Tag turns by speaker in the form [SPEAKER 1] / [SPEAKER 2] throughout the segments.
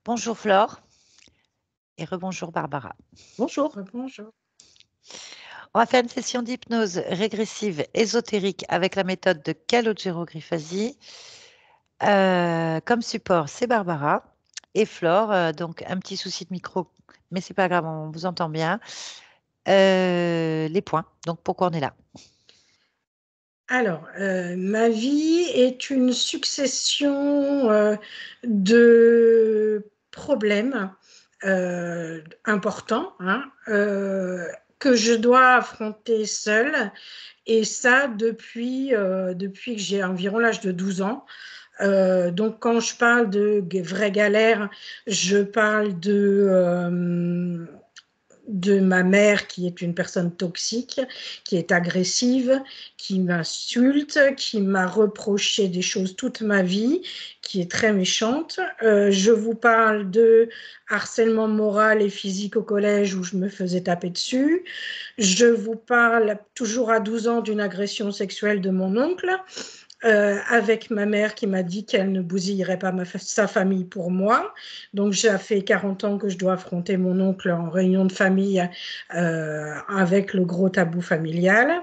[SPEAKER 1] Bonjour Flore et rebonjour Barbara.
[SPEAKER 2] Bonjour. Bonjour.
[SPEAKER 1] On va faire une session d'hypnose régressive ésotérique avec la méthode de Calogero-Grifasi. Comme support, c'est Barbara et Flore. Donc un petit souci de micro, mais c'est pas grave, on vous entend bien. Les points. Donc pourquoi on est là?
[SPEAKER 2] Alors, ma vie est une succession de problèmes importants, hein, que je dois affronter seule, et ça depuis que j'ai environ l'âge de 12 ans. Donc, quand je parle de vraies galères, je parle de ma mère qui est une personne toxique, qui est agressive, qui m'insulte, qui m'a reproché des choses toute ma vie, qui est très méchante. Je vous parle de harcèlement moral et physique au collège où je me faisais taper dessus. Je vous parle toujours à 12 ans d'une agression sexuelle de mon oncle. Avec ma mère qui m'a dit qu'elle ne bousillerait pas sa famille pour moi. Donc, ça fait 40 ans que je dois affronter mon oncle en réunion de famille avec le gros tabou familial.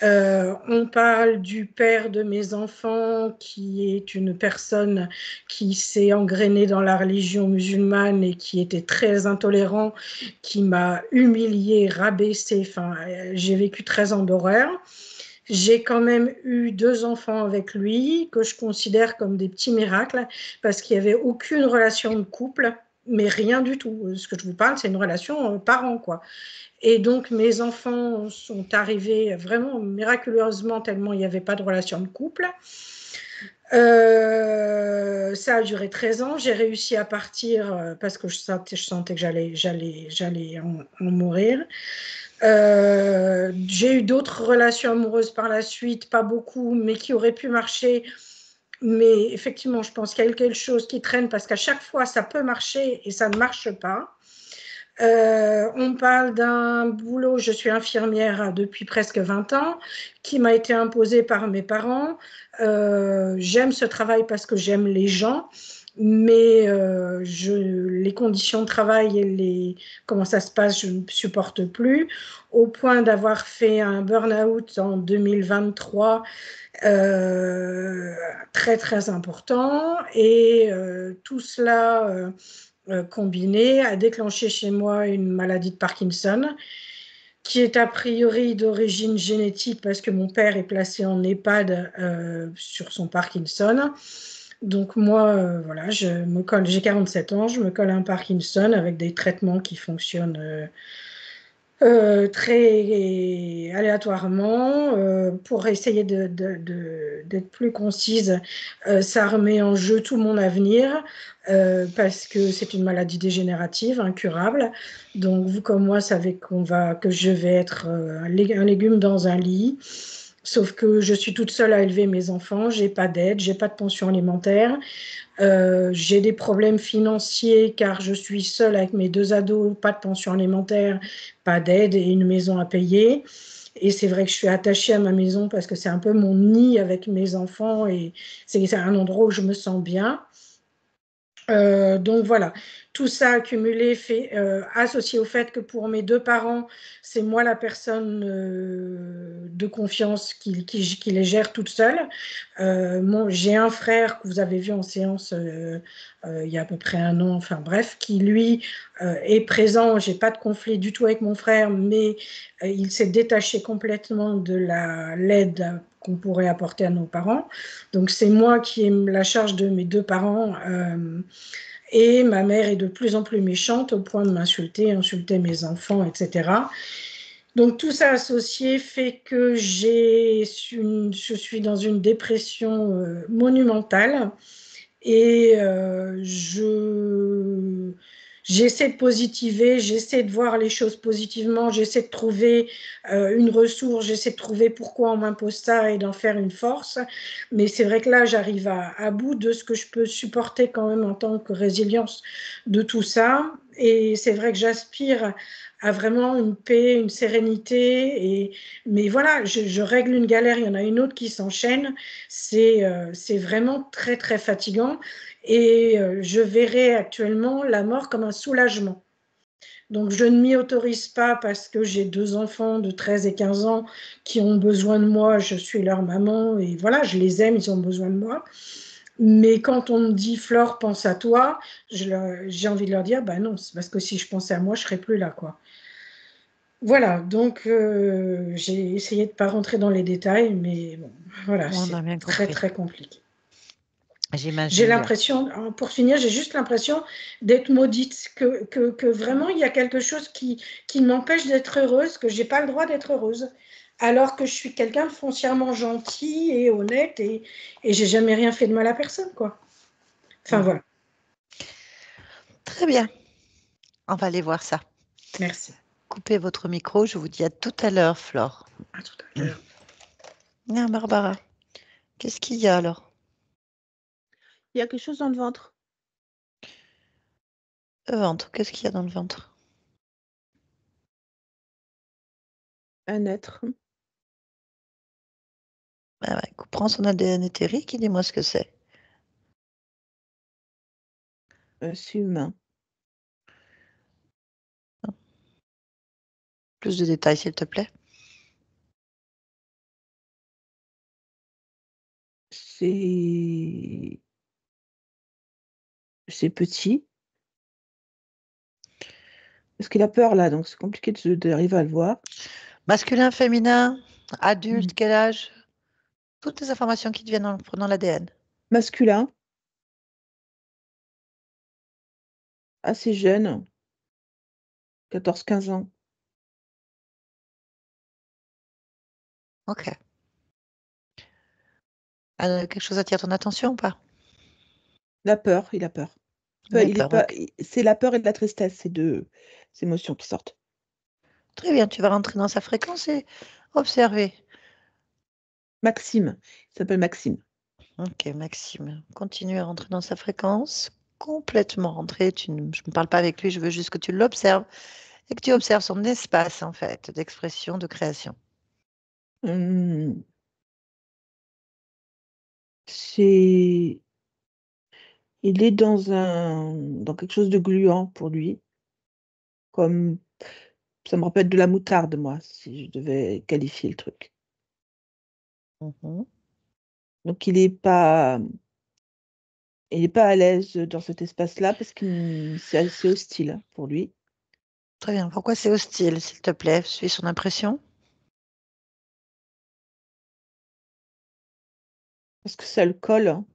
[SPEAKER 2] On parle du père de mes enfants qui est une personne qui s'est engrainée dans la religion musulmane et qui était très intolérant, qui m'a humiliée, rabaissée. Enfin, j'ai vécu 13 ans d'horreur. J'ai quand même eu 2 enfants avec lui que je considère comme des petits miracles parce qu'il n'y avait aucune relation de couple, mais rien du tout. Ce que je vous parle, c'est une relation parent, quoi. Et donc, mes enfants sont arrivés vraiment miraculeusement tellement il n'y avait pas de relation de couple. Ça a duré 13 ans. J'ai réussi à partir parce que je sentais que j'allais en mourir. J'ai eu d'autres relations amoureuses par la suite, pas beaucoup, mais qui auraient pu marcher. Mais effectivement, je pense qu'il y a quelque chose qui traîne parce qu'à chaque fois, ça peut marcher et ça ne marche pas. On parle d'un boulot, je suis infirmière depuis presque 20 ans, qui m'a été imposé par mes parents. J'aime ce travail parce que j'aime les gens, mais les conditions de travail et comment ça se passe, je ne supporte plus, au point d'avoir fait un burn-out en 2023 très très important. Et tout cela combiné a déclenché chez moi une maladie de Parkinson qui est a priori d'origine génétique parce que mon père est placé en EHPAD sur son Parkinson. Donc moi, voilà, j'ai 47 ans, je me colle un Parkinson avec des traitements qui fonctionnent très aléatoirement. Pour essayer d'être plus concise, ça remet en jeu tout mon avenir parce que c'est une maladie dégénérative, incurable. Donc vous comme moi savez que je vais être un légume dans un lit. Sauf que je suis toute seule à élever mes enfants, j'ai pas d'aide, j'ai pas de pension alimentaire. J'ai des problèmes financiers car je suis seule avec mes 2 ados, pas de pension alimentaire, pas d'aide et une maison à payer. Et c'est vrai que je suis attachée à ma maison parce que c'est un peu mon nid avec mes enfants et c'est un endroit où je me sens bien. Donc voilà, tout ça accumulé, associé au fait que pour mes 2 parents, c'est moi la personne de confiance qui les gère toute seule. J'ai un frère que vous avez vu en séance il y a à peu près un an, enfin bref, qui lui est présent. J'ai pas de conflit du tout avec mon frère, mais il s'est détaché complètement de l'aide qu'on pourrait apporter à nos parents. Donc c'est moi qui ai la charge de mes 2 parents. Et ma mère est de plus en plus méchante au point de m'insulter, insulter mes enfants, etc. Donc tout ça associé fait que je suis dans une dépression monumentale et j'essaie de positiver, j'essaie de voir les choses positivement, j'essaie de trouver une ressource, j'essaie de trouver pourquoi on m'impose ça et d'en faire une force. Mais c'est vrai que là, j'arrive à bout de ce que je peux supporter quand même en tant que résilience de tout ça. Et c'est vrai que j'aspire à vraiment une paix, une sérénité. Mais voilà, je règle une galère, il y en a une autre qui s'enchaîne. C'est vraiment très, très fatigant. Et je verrais actuellement la mort comme un soulagement. Donc, je ne m'y autorise pas parce que j'ai 2 enfants de 13 et 15 ans qui ont besoin de moi. Je suis leur maman et voilà, je les aime, ils ont besoin de moi. Mais quand on me dit Flore, pense à toi, j'ai envie de leur dire, bah non, c'est parce que si je pensais à moi, je serais plus là, quoi. Voilà, donc j'ai essayé de ne pas rentrer dans les détails, mais bon, voilà,
[SPEAKER 1] On a
[SPEAKER 2] c'est
[SPEAKER 1] bien
[SPEAKER 2] très,
[SPEAKER 1] compris.
[SPEAKER 2] très compliqué. J'ai
[SPEAKER 1] J'imagine bien.
[SPEAKER 2] l'impression, pour finir, j'ai juste l'impression d'être maudite, que vraiment il y a quelque chose qui m'empêche d'être heureuse, que j'ai pas le droit d'être heureuse, alors que je suis quelqu'un de foncièrement gentil et honnête et j'ai jamais rien fait de mal à personne, quoi. Enfin voilà,
[SPEAKER 1] Très bien. On va aller voir ça.
[SPEAKER 2] merci.
[SPEAKER 1] Coupez votre micro. Je vous dis à tout à l'heure, Flore.
[SPEAKER 2] À tout à l'heure.
[SPEAKER 1] Bien, Barbara. Qu'est-ce qu'il y a alors?
[SPEAKER 3] Il y a quelque chose dans le ventre.
[SPEAKER 1] Le ventre. Qu'est-ce qu'il y a dans le ventre?
[SPEAKER 3] Un être.
[SPEAKER 1] Ah ouais, prends son ADN éthérique et dis-moi ce que c'est.
[SPEAKER 3] C'est humain.
[SPEAKER 1] Plus de détails, s'il te plaît.
[SPEAKER 3] C'est petit. Parce qu'il a peur là, donc c'est compliqué d'arriver à le voir.
[SPEAKER 1] Masculin, féminin,
[SPEAKER 3] Mm.
[SPEAKER 1] adulte, quel âge? Toutes les informations qui te viennent en prenant l'ADN.
[SPEAKER 3] Masculin, assez jeune, 14-15 ans.
[SPEAKER 1] Ok. Quelque chose attire ton attention ou pas?
[SPEAKER 3] La peur, il a peur.
[SPEAKER 1] Il a
[SPEAKER 3] Il est
[SPEAKER 1] peur,
[SPEAKER 3] pas,
[SPEAKER 1] ok.
[SPEAKER 3] c'est la peur et la tristesse, ces deux émotions qui sortent.
[SPEAKER 1] Très bien, tu vas rentrer dans sa fréquence et observer.
[SPEAKER 3] Maxime, il s'appelle Maxime.
[SPEAKER 1] Ok, Maxime, continue à rentrer dans sa fréquence. Complètement rentrer. Je ne parle pas avec lui, je veux juste que tu l'observes et que tu observes son espace, en fait, d'expression, de création.
[SPEAKER 3] Hum, c'est, il est dans quelque chose de gluant pour lui, comme ça me rappelle de la moutarde, moi, si je devais qualifier le truc.
[SPEAKER 1] Mhm.
[SPEAKER 3] Donc il est pas à l'aise dans cet espace-là parce que c'est assez hostile pour lui.
[SPEAKER 1] Très bien. Pourquoi c'est hostile, s'il te plaît? Suis son impression.
[SPEAKER 3] Parce que ça le colle, hein.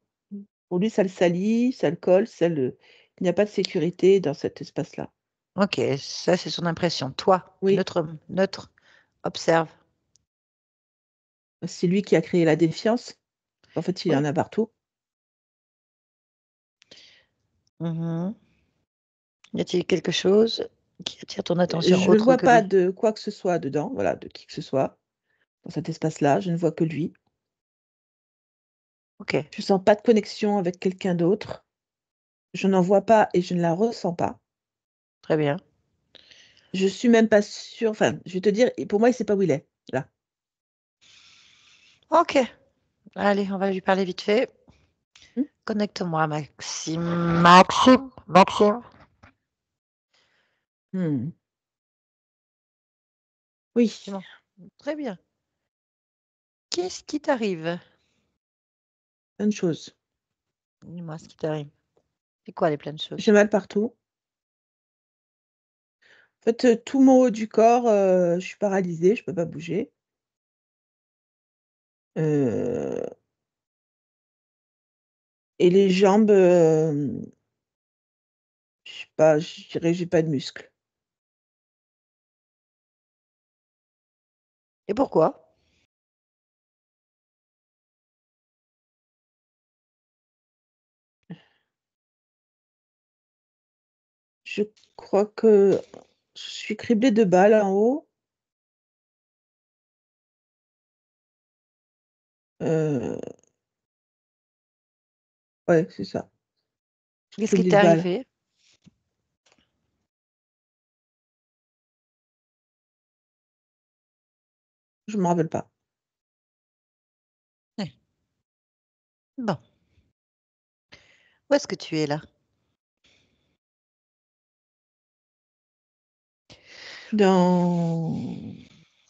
[SPEAKER 3] Pour lui, ça le salit, ça le colle, il n'y a pas de sécurité dans cet espace-là.
[SPEAKER 1] Ok, ça c'est son impression. Toi,
[SPEAKER 3] Oui,
[SPEAKER 1] neutre, observe.
[SPEAKER 3] c'est lui qui a créé la défiance. En fait, il y
[SPEAKER 1] Oui.
[SPEAKER 3] en a partout.
[SPEAKER 1] Mhm. Y a-t-il quelque chose qui attire ton attention
[SPEAKER 3] Je ne
[SPEAKER 1] autre
[SPEAKER 3] vois
[SPEAKER 1] que
[SPEAKER 3] pas
[SPEAKER 1] lui?
[SPEAKER 3] de quoi que ce soit dedans, voilà, de qui que ce soit dans cet espace-là. Je ne vois que lui.
[SPEAKER 1] Ok,
[SPEAKER 3] Je sens pas de connexion avec quelqu'un d'autre. Je n'en vois pas et je ne la ressens pas.
[SPEAKER 1] très bien.
[SPEAKER 3] Je suis même pas sûre, enfin, je vais te dire, pour moi, il sait pas où il est, là.
[SPEAKER 1] Ok, allez, on va lui parler vite fait.
[SPEAKER 3] Mmh.
[SPEAKER 1] Connecte-moi, Maxime. Maxime.
[SPEAKER 3] Mmh. Oui,
[SPEAKER 1] Dis-moi. Très bien. Qu'est-ce qui t'arrive?
[SPEAKER 3] plein de choses.
[SPEAKER 1] Dis-moi ce qui t'arrive. C'est quoi les pleines choses?
[SPEAKER 3] J'ai mal partout. En fait, tout mon haut du corps, je suis paralysée, je peux pas bouger. Heu et les jambes, je sais pas, je dirais j'ai pas de muscles.
[SPEAKER 1] Et pourquoi?
[SPEAKER 3] Je crois que je suis criblée de balles en haut. Heu, ouais, c'est ça. Je suis
[SPEAKER 1] Qu'est-ce qui
[SPEAKER 3] criblée
[SPEAKER 1] t'est
[SPEAKER 3] de balles.
[SPEAKER 1] arrivé?
[SPEAKER 3] Je me rappelle pas.
[SPEAKER 1] Eh, bon, Où est-ce que tu es là?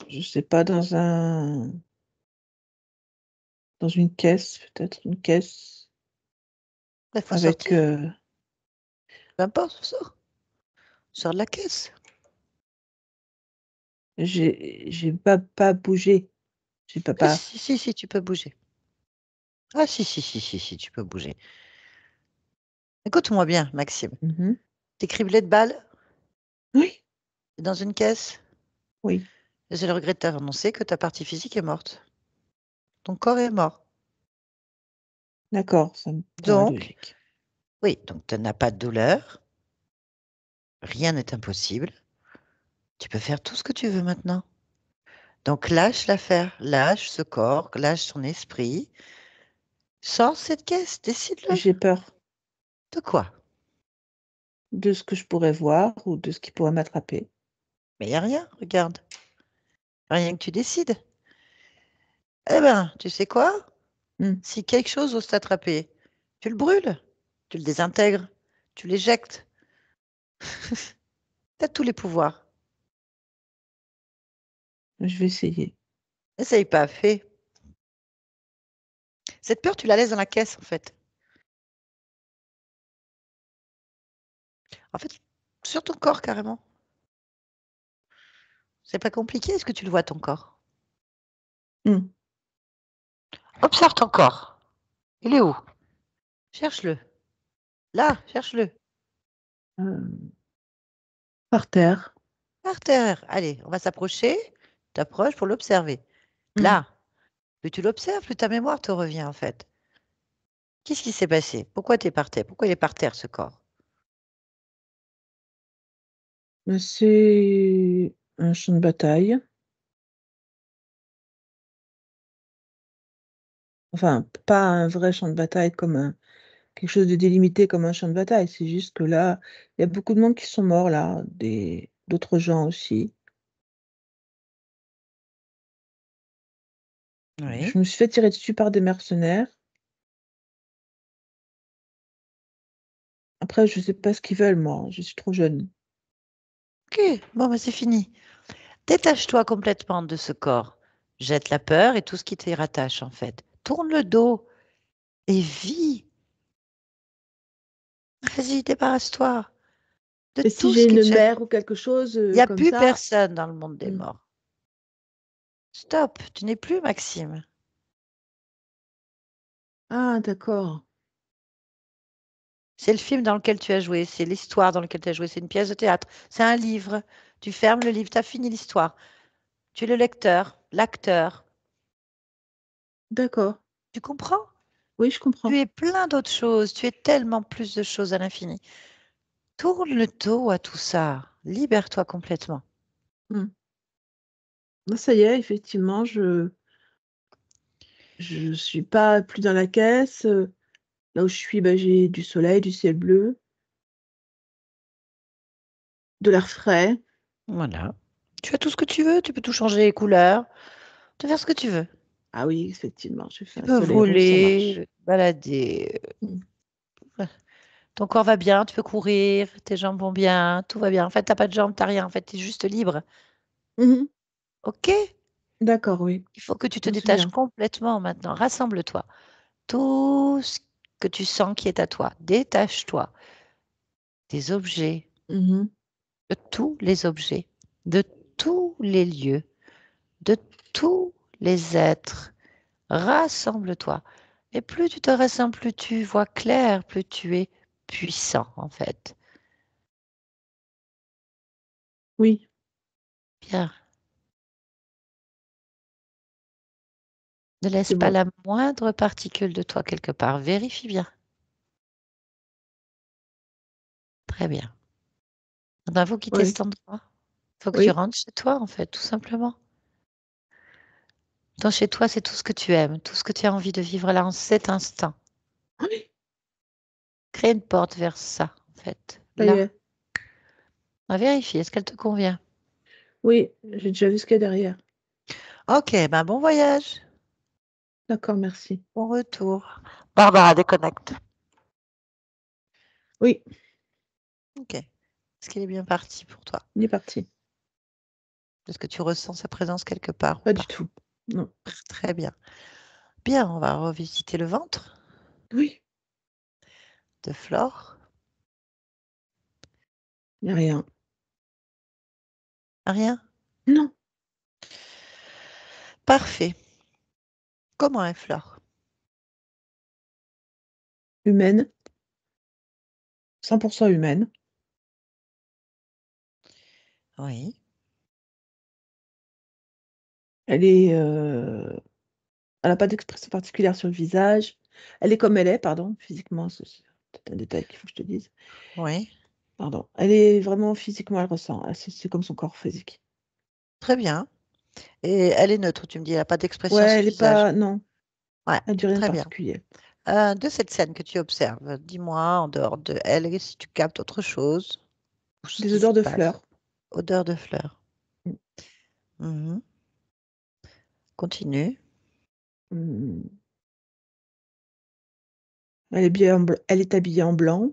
[SPEAKER 3] Je sais pas, dans une caisse, peut-être une caisse
[SPEAKER 1] Il faut
[SPEAKER 3] avec,
[SPEAKER 1] sortir. Peu importe, sors. Sors de la caisse.
[SPEAKER 3] j'ai pas bougé. J'ai pas.
[SPEAKER 1] Si, tu peux bouger. Ah si, tu peux bouger. Écoute-moi bien, Maxime.
[SPEAKER 3] Mmh.
[SPEAKER 1] T'es criblé de balles,
[SPEAKER 3] Oui,
[SPEAKER 1] t'es dans une caisse.
[SPEAKER 3] oui,
[SPEAKER 1] Et j'ai le regret de t'annoncer que ta partie physique est morte. Ton corps est mort.
[SPEAKER 3] d'accord, ça me paraît
[SPEAKER 1] Donc,
[SPEAKER 3] logique.
[SPEAKER 1] oui, donc tu n'as pas de douleur. Rien n'est impossible. Tu peux faire tout ce que tu veux maintenant. Donc lâche l'affaire, lâche ce corps, lâche son esprit. Sors cette caisse, décide-le.
[SPEAKER 3] J'ai peur
[SPEAKER 1] De quoi?
[SPEAKER 3] de ce que je pourrais voir ou de ce qui pourrait m'attraper.
[SPEAKER 1] Mais il n'y a rien, regarde. Rien que tu décides. Eh ben, tu sais quoi?
[SPEAKER 3] Mmh.
[SPEAKER 1] Si quelque chose ose t'attraper, tu le brûles, tu le désintègres, tu l'éjectes. Tu as tous les pouvoirs.
[SPEAKER 3] Je vais essayer.
[SPEAKER 1] Essaye pas, fais. Cette peur, tu la laisses dans la caisse, en fait. En fait, sur ton corps, carrément. C'est pas compliqué, est-ce que tu le vois, ton corps?
[SPEAKER 3] Mmh.
[SPEAKER 1] Observe ton corps. Il est où? Cherche-le. Là, cherche-le.
[SPEAKER 3] Hem, Par terre.
[SPEAKER 1] Par terre. Allez, on va s'approcher. T'approches pour l'observer.
[SPEAKER 3] Mmh.
[SPEAKER 1] Là, plus tu l'observes, plus ta mémoire te revient, en fait. Qu'est-ce qui s'est passé? Pourquoi tu es par terre? Pourquoi il est par terre, ce corps?
[SPEAKER 3] Bah, c'est un champ de bataille. Enfin, pas un vrai champ de bataille comme quelque chose de délimité comme un champ de bataille. C'est juste que là, il y a beaucoup de monde qui sont morts là, d'autres gens aussi.
[SPEAKER 1] Oui.
[SPEAKER 3] Je me suis fait tirer dessus par des mercenaires. Après, je sais pas ce qu'ils veulent moi, je suis trop jeune.
[SPEAKER 1] Ok, bon, bah, c'est fini. Détache-toi complètement de ce corps. Jette la peur et tout ce qui t'y rattache, en fait. Tourne le dos et vis. Vas-y, débarrasse-toi de
[SPEAKER 3] Et si
[SPEAKER 1] tout
[SPEAKER 3] j'ai
[SPEAKER 1] ce qui te
[SPEAKER 3] une
[SPEAKER 1] gêne.
[SPEAKER 3] mère ou quelque chose,
[SPEAKER 1] Il n'y a
[SPEAKER 3] comme
[SPEAKER 1] plus
[SPEAKER 3] ça.
[SPEAKER 1] personne dans le monde des
[SPEAKER 3] Mmh.
[SPEAKER 1] morts. Stop, tu n'es plus Maxime.
[SPEAKER 3] Ah d'accord.
[SPEAKER 1] C'est le film dans lequel tu as joué, c'est l'histoire dans laquelle tu as joué, c'est une pièce de théâtre, c'est un livre. Tu fermes le livre, tu as fini l'histoire. Tu es le lecteur, l'acteur.
[SPEAKER 3] D'accord.
[SPEAKER 1] Tu comprends?
[SPEAKER 3] Oui, je
[SPEAKER 1] Tu
[SPEAKER 3] comprends.
[SPEAKER 1] es plein d'autres choses, tu es tellement plus de choses à l'infini. Tourne le dos à tout ça, libère-toi complètement.
[SPEAKER 3] Mmh. Bah, ça y est, effectivement, je suis pas plus dans la caisse, là où je suis, bah, j'ai du soleil, du ciel bleu, de l'air frais.
[SPEAKER 1] Voilà. Tu as tout ce que tu veux, tu peux tout changer les couleurs, tu peux faire ce que tu veux.
[SPEAKER 3] Ah oui, effectivement, j'ai fait
[SPEAKER 1] Tu
[SPEAKER 3] un
[SPEAKER 1] peux
[SPEAKER 3] soleil rose, ça
[SPEAKER 1] voler,
[SPEAKER 3] marche.
[SPEAKER 1] balader.
[SPEAKER 3] Mmh.
[SPEAKER 1] Ton corps va bien, tu peux courir, tes jambes vont bien, tout va bien. En fait, tu as pas de jambes, tu as rien. En fait, tu es juste libre.
[SPEAKER 3] Mmh mh.
[SPEAKER 1] OK?
[SPEAKER 3] D'accord, oui,
[SPEAKER 1] Il faut que tu te
[SPEAKER 3] je me
[SPEAKER 1] détaches
[SPEAKER 3] souviens.
[SPEAKER 1] complètement maintenant. Rassemble-toi. Tout ce que tu sens qui est à toi, détache-toi des objets,
[SPEAKER 3] Mmh mh.
[SPEAKER 1] de tous les objets, de tous les lieux, de tous les êtres. Rassemble-toi. Et plus tu te rassembles, plus tu vois clair, plus tu es puissant, en fait.
[SPEAKER 3] Oui,
[SPEAKER 1] Bien. Ne laisse
[SPEAKER 3] c'est
[SPEAKER 1] pas
[SPEAKER 3] bon.
[SPEAKER 1] la moindre particule de toi quelque part. Vérifie bien. Très bien. Il faut quitter
[SPEAKER 3] Oui,
[SPEAKER 1] cet endroit. Il faut que tu
[SPEAKER 3] oui.
[SPEAKER 1] rentres chez toi, en fait, tout simplement. Dans chez toi, c'est tout ce que tu aimes, tout ce que tu as envie de vivre là, en cet instant.
[SPEAKER 3] Oui,
[SPEAKER 1] Crée une porte vers ça, en fait.
[SPEAKER 3] ça y
[SPEAKER 1] Là.
[SPEAKER 3] est.
[SPEAKER 1] On va vérifier, est-ce qu'elle te convient?
[SPEAKER 3] Oui, j'ai déjà vu ce qu'il y a derrière.
[SPEAKER 1] Ok, ben bon voyage.
[SPEAKER 3] D'accord, merci.
[SPEAKER 1] Bon retour. Barbara, déconnecte.
[SPEAKER 3] Oui,
[SPEAKER 1] Ok. Est-ce qu'il est bien parti pour toi?
[SPEAKER 3] il est parti.
[SPEAKER 1] Est-ce que tu ressens sa présence quelque part ou
[SPEAKER 3] Pas du
[SPEAKER 1] pas?
[SPEAKER 3] tout. Non.
[SPEAKER 1] Très bien. Bien, on va revisiter le ventre
[SPEAKER 3] Oui,
[SPEAKER 1] de Flore.
[SPEAKER 3] il n'y a rien.
[SPEAKER 1] Rien?
[SPEAKER 3] Non.
[SPEAKER 1] Parfait. Comment est Flore?
[SPEAKER 3] Humaine. 100% humaine.
[SPEAKER 1] Oui.
[SPEAKER 3] Elle est, elle n'a pas d'expression particulière sur le visage. Elle est comme elle est, pardon, physiquement. C'est peut-être un détail qu'il faut que je te dise.
[SPEAKER 1] Oui.
[SPEAKER 3] Pardon. Elle est vraiment physiquement, elle ressent. C'est comme son corps physique.
[SPEAKER 1] Très bien. Et elle est neutre, tu me dis, elle n'a pas d'expression
[SPEAKER 3] Ouais,
[SPEAKER 1] sur
[SPEAKER 3] elle
[SPEAKER 1] le
[SPEAKER 3] est
[SPEAKER 1] visage.
[SPEAKER 3] pas. Non,
[SPEAKER 1] Ouais,
[SPEAKER 3] elle dit rien de
[SPEAKER 1] très bien.
[SPEAKER 3] particulier.
[SPEAKER 1] De cette scène que tu observes, dis-moi en dehors de elle si tu captes autre chose ou ce
[SPEAKER 3] Des
[SPEAKER 1] qui se
[SPEAKER 3] odeurs de
[SPEAKER 1] passe.
[SPEAKER 3] fleurs.
[SPEAKER 1] Odeur de fleurs.
[SPEAKER 3] Mm.
[SPEAKER 1] Mhm. Continue.
[SPEAKER 3] Mm. Elle est habillée en blanc.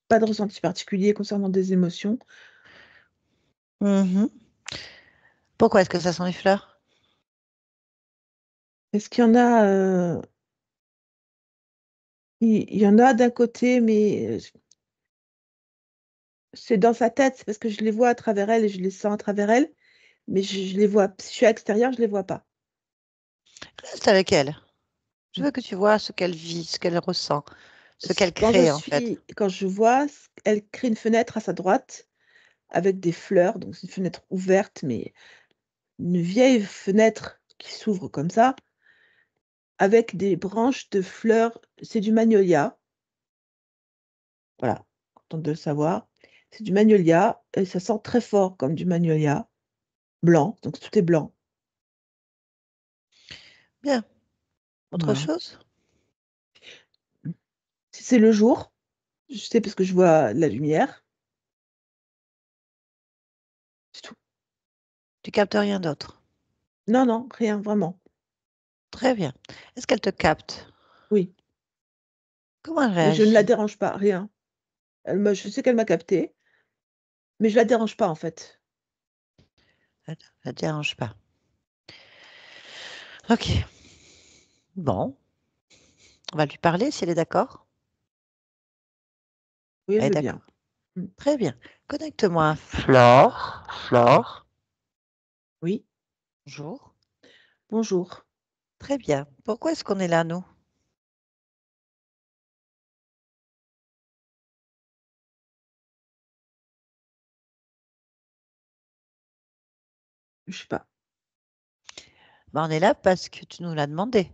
[SPEAKER 3] Pas de ressenti particulier concernant des émotions.
[SPEAKER 1] Mhm. Pourquoi est-ce que ça sent les fleurs?
[SPEAKER 3] Est-ce qu'il y en a il y en a d'un côté, mais c'est dans sa tête, c'est parce que je les vois à travers elle et je les sens à travers elle, mais je les vois. Si je suis à l'extérieur, je les vois pas.
[SPEAKER 1] Reste avec elle. Je veux que tu vois ce qu'elle vit, ce qu'elle ressent, ce qu'elle crée en fait.
[SPEAKER 3] Quand je vois, elle crée une fenêtre à sa droite avec des fleurs, donc c'est une fenêtre ouverte, mais une vieille fenêtre qui s'ouvre comme ça, avec des branches de fleurs. C'est du magnolia, voilà, content de le savoir. C'est du magnolia et ça sent très fort comme du magnolia blanc, donc tout est blanc.
[SPEAKER 1] Bien. Autre
[SPEAKER 3] Voilà.
[SPEAKER 1] chose?
[SPEAKER 3] Si c'est le jour, je sais parce que je vois la lumière, c'est tout.
[SPEAKER 1] Tu captes rien d'autre.
[SPEAKER 3] Non, non, rien, vraiment.
[SPEAKER 1] Très bien. Est-ce qu'elle te capte?
[SPEAKER 3] Oui,
[SPEAKER 1] Comment elle
[SPEAKER 3] mais je ne la
[SPEAKER 1] réagit?
[SPEAKER 3] dérange pas, rien. Je sais qu'elle m'a captée, mais je la dérange pas en fait.
[SPEAKER 1] Elle ne te dérange pas. Ok. Bon, on va lui parler si elle est d'accord.
[SPEAKER 3] Oui, elle
[SPEAKER 1] Elle est
[SPEAKER 3] veut
[SPEAKER 1] d'accord.
[SPEAKER 3] bien. Mm.
[SPEAKER 1] Très bien. Connecte-moi. Flore. Flore.
[SPEAKER 3] Oui,
[SPEAKER 1] Bonjour.
[SPEAKER 3] bonjour.
[SPEAKER 1] Très bien. Pourquoi est-ce qu'on est là, nous?
[SPEAKER 3] Je sais pas.
[SPEAKER 1] Ben, on est là parce que tu nous l'as demandé.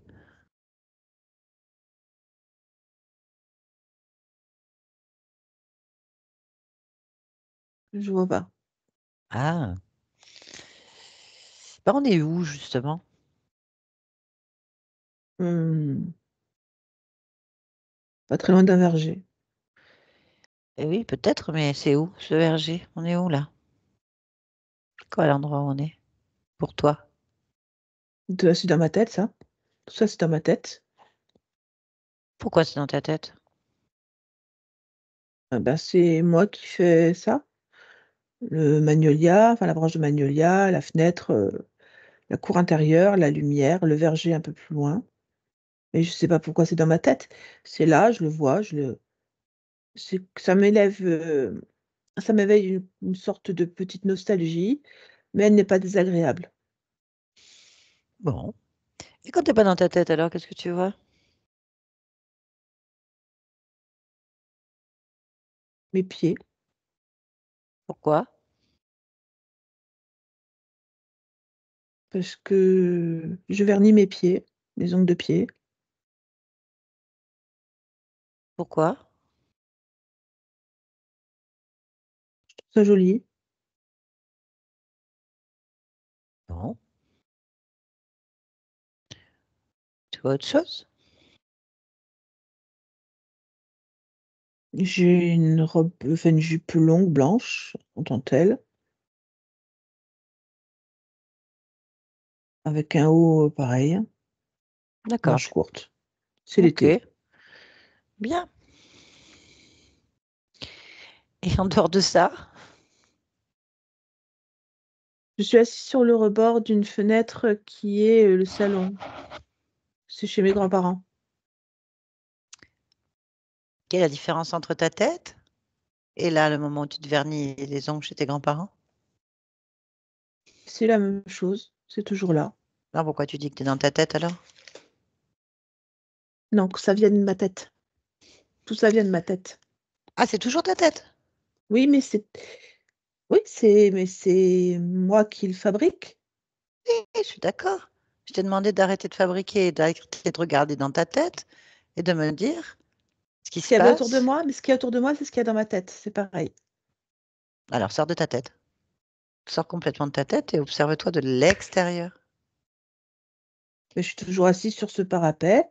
[SPEAKER 3] Je vois pas.
[SPEAKER 1] Ah. Ben, on est où, justement?
[SPEAKER 3] Hmm, Pas très loin d'un verger.
[SPEAKER 1] Eh oui, peut-être, mais c'est où, ce verger? On est où, là? C'est quoi l'endroit où on est? Pour toi?
[SPEAKER 3] C'est dans ma tête, ça. Tout ça, c'est dans ma tête.
[SPEAKER 1] Pourquoi c'est dans ta tête?
[SPEAKER 3] Ah bah, c'est moi qui fais ça. Le magnolia, enfin la branche de magnolia, la fenêtre, la cour intérieure, la lumière, le verger un peu plus loin. Mais je sais pas pourquoi c'est dans ma tête. C'est là, je le vois, c'est que ça m'éveille une sorte de petite nostalgie, mais elle n'est pas désagréable.
[SPEAKER 1] Bon. Et quand t'es pas dans ta tête, alors, qu'est-ce que tu vois?
[SPEAKER 3] Mes pieds,
[SPEAKER 1] Pourquoi?
[SPEAKER 3] parce que je vernis mes pieds, mes ongles de pied.
[SPEAKER 1] Pourquoi?
[SPEAKER 3] C'est joli.
[SPEAKER 1] Bon. Tu vois autre chose?
[SPEAKER 3] J'ai une robe, enfin une jupe longue blanche en dentelle, avec un haut pareil.
[SPEAKER 1] D'accord.
[SPEAKER 3] manches courtes. C'est
[SPEAKER 1] Ok.
[SPEAKER 3] l'été.
[SPEAKER 1] Bien. Et en dehors de ça,
[SPEAKER 3] Je suis assise sur le rebord d'une fenêtre qui est le salon. C'est chez mes grands-parents.
[SPEAKER 1] quelle est la différence entre ta tête et là, le moment où tu te vernis les ongles chez tes grands-parents?
[SPEAKER 3] C'est la même chose. C'est toujours là.
[SPEAKER 1] Alors pourquoi tu dis que tu es dans ta tête alors?
[SPEAKER 3] Non, que ça vient de ma tête. Tout ça vient de ma tête.
[SPEAKER 1] Ah, c'est toujours ta tête?
[SPEAKER 3] Oui, mais c'est moi qui le fabrique.
[SPEAKER 1] Oui, je suis d'accord. Je t'ai demandé d'arrêter de fabriquer, d'arrêter de regarder dans ta tête et de me dire ce qui
[SPEAKER 3] Ce
[SPEAKER 1] se
[SPEAKER 3] qu'il y avait autour de
[SPEAKER 1] passe.
[SPEAKER 3] moi, mais ce qu'il y a autour de moi, c'est ce qu'il y a dans ma tête. C'est pareil.
[SPEAKER 1] Alors, sors de ta tête. Sors complètement de ta tête et observe-toi de l'extérieur.
[SPEAKER 3] Mais je suis toujours assise sur ce parapet,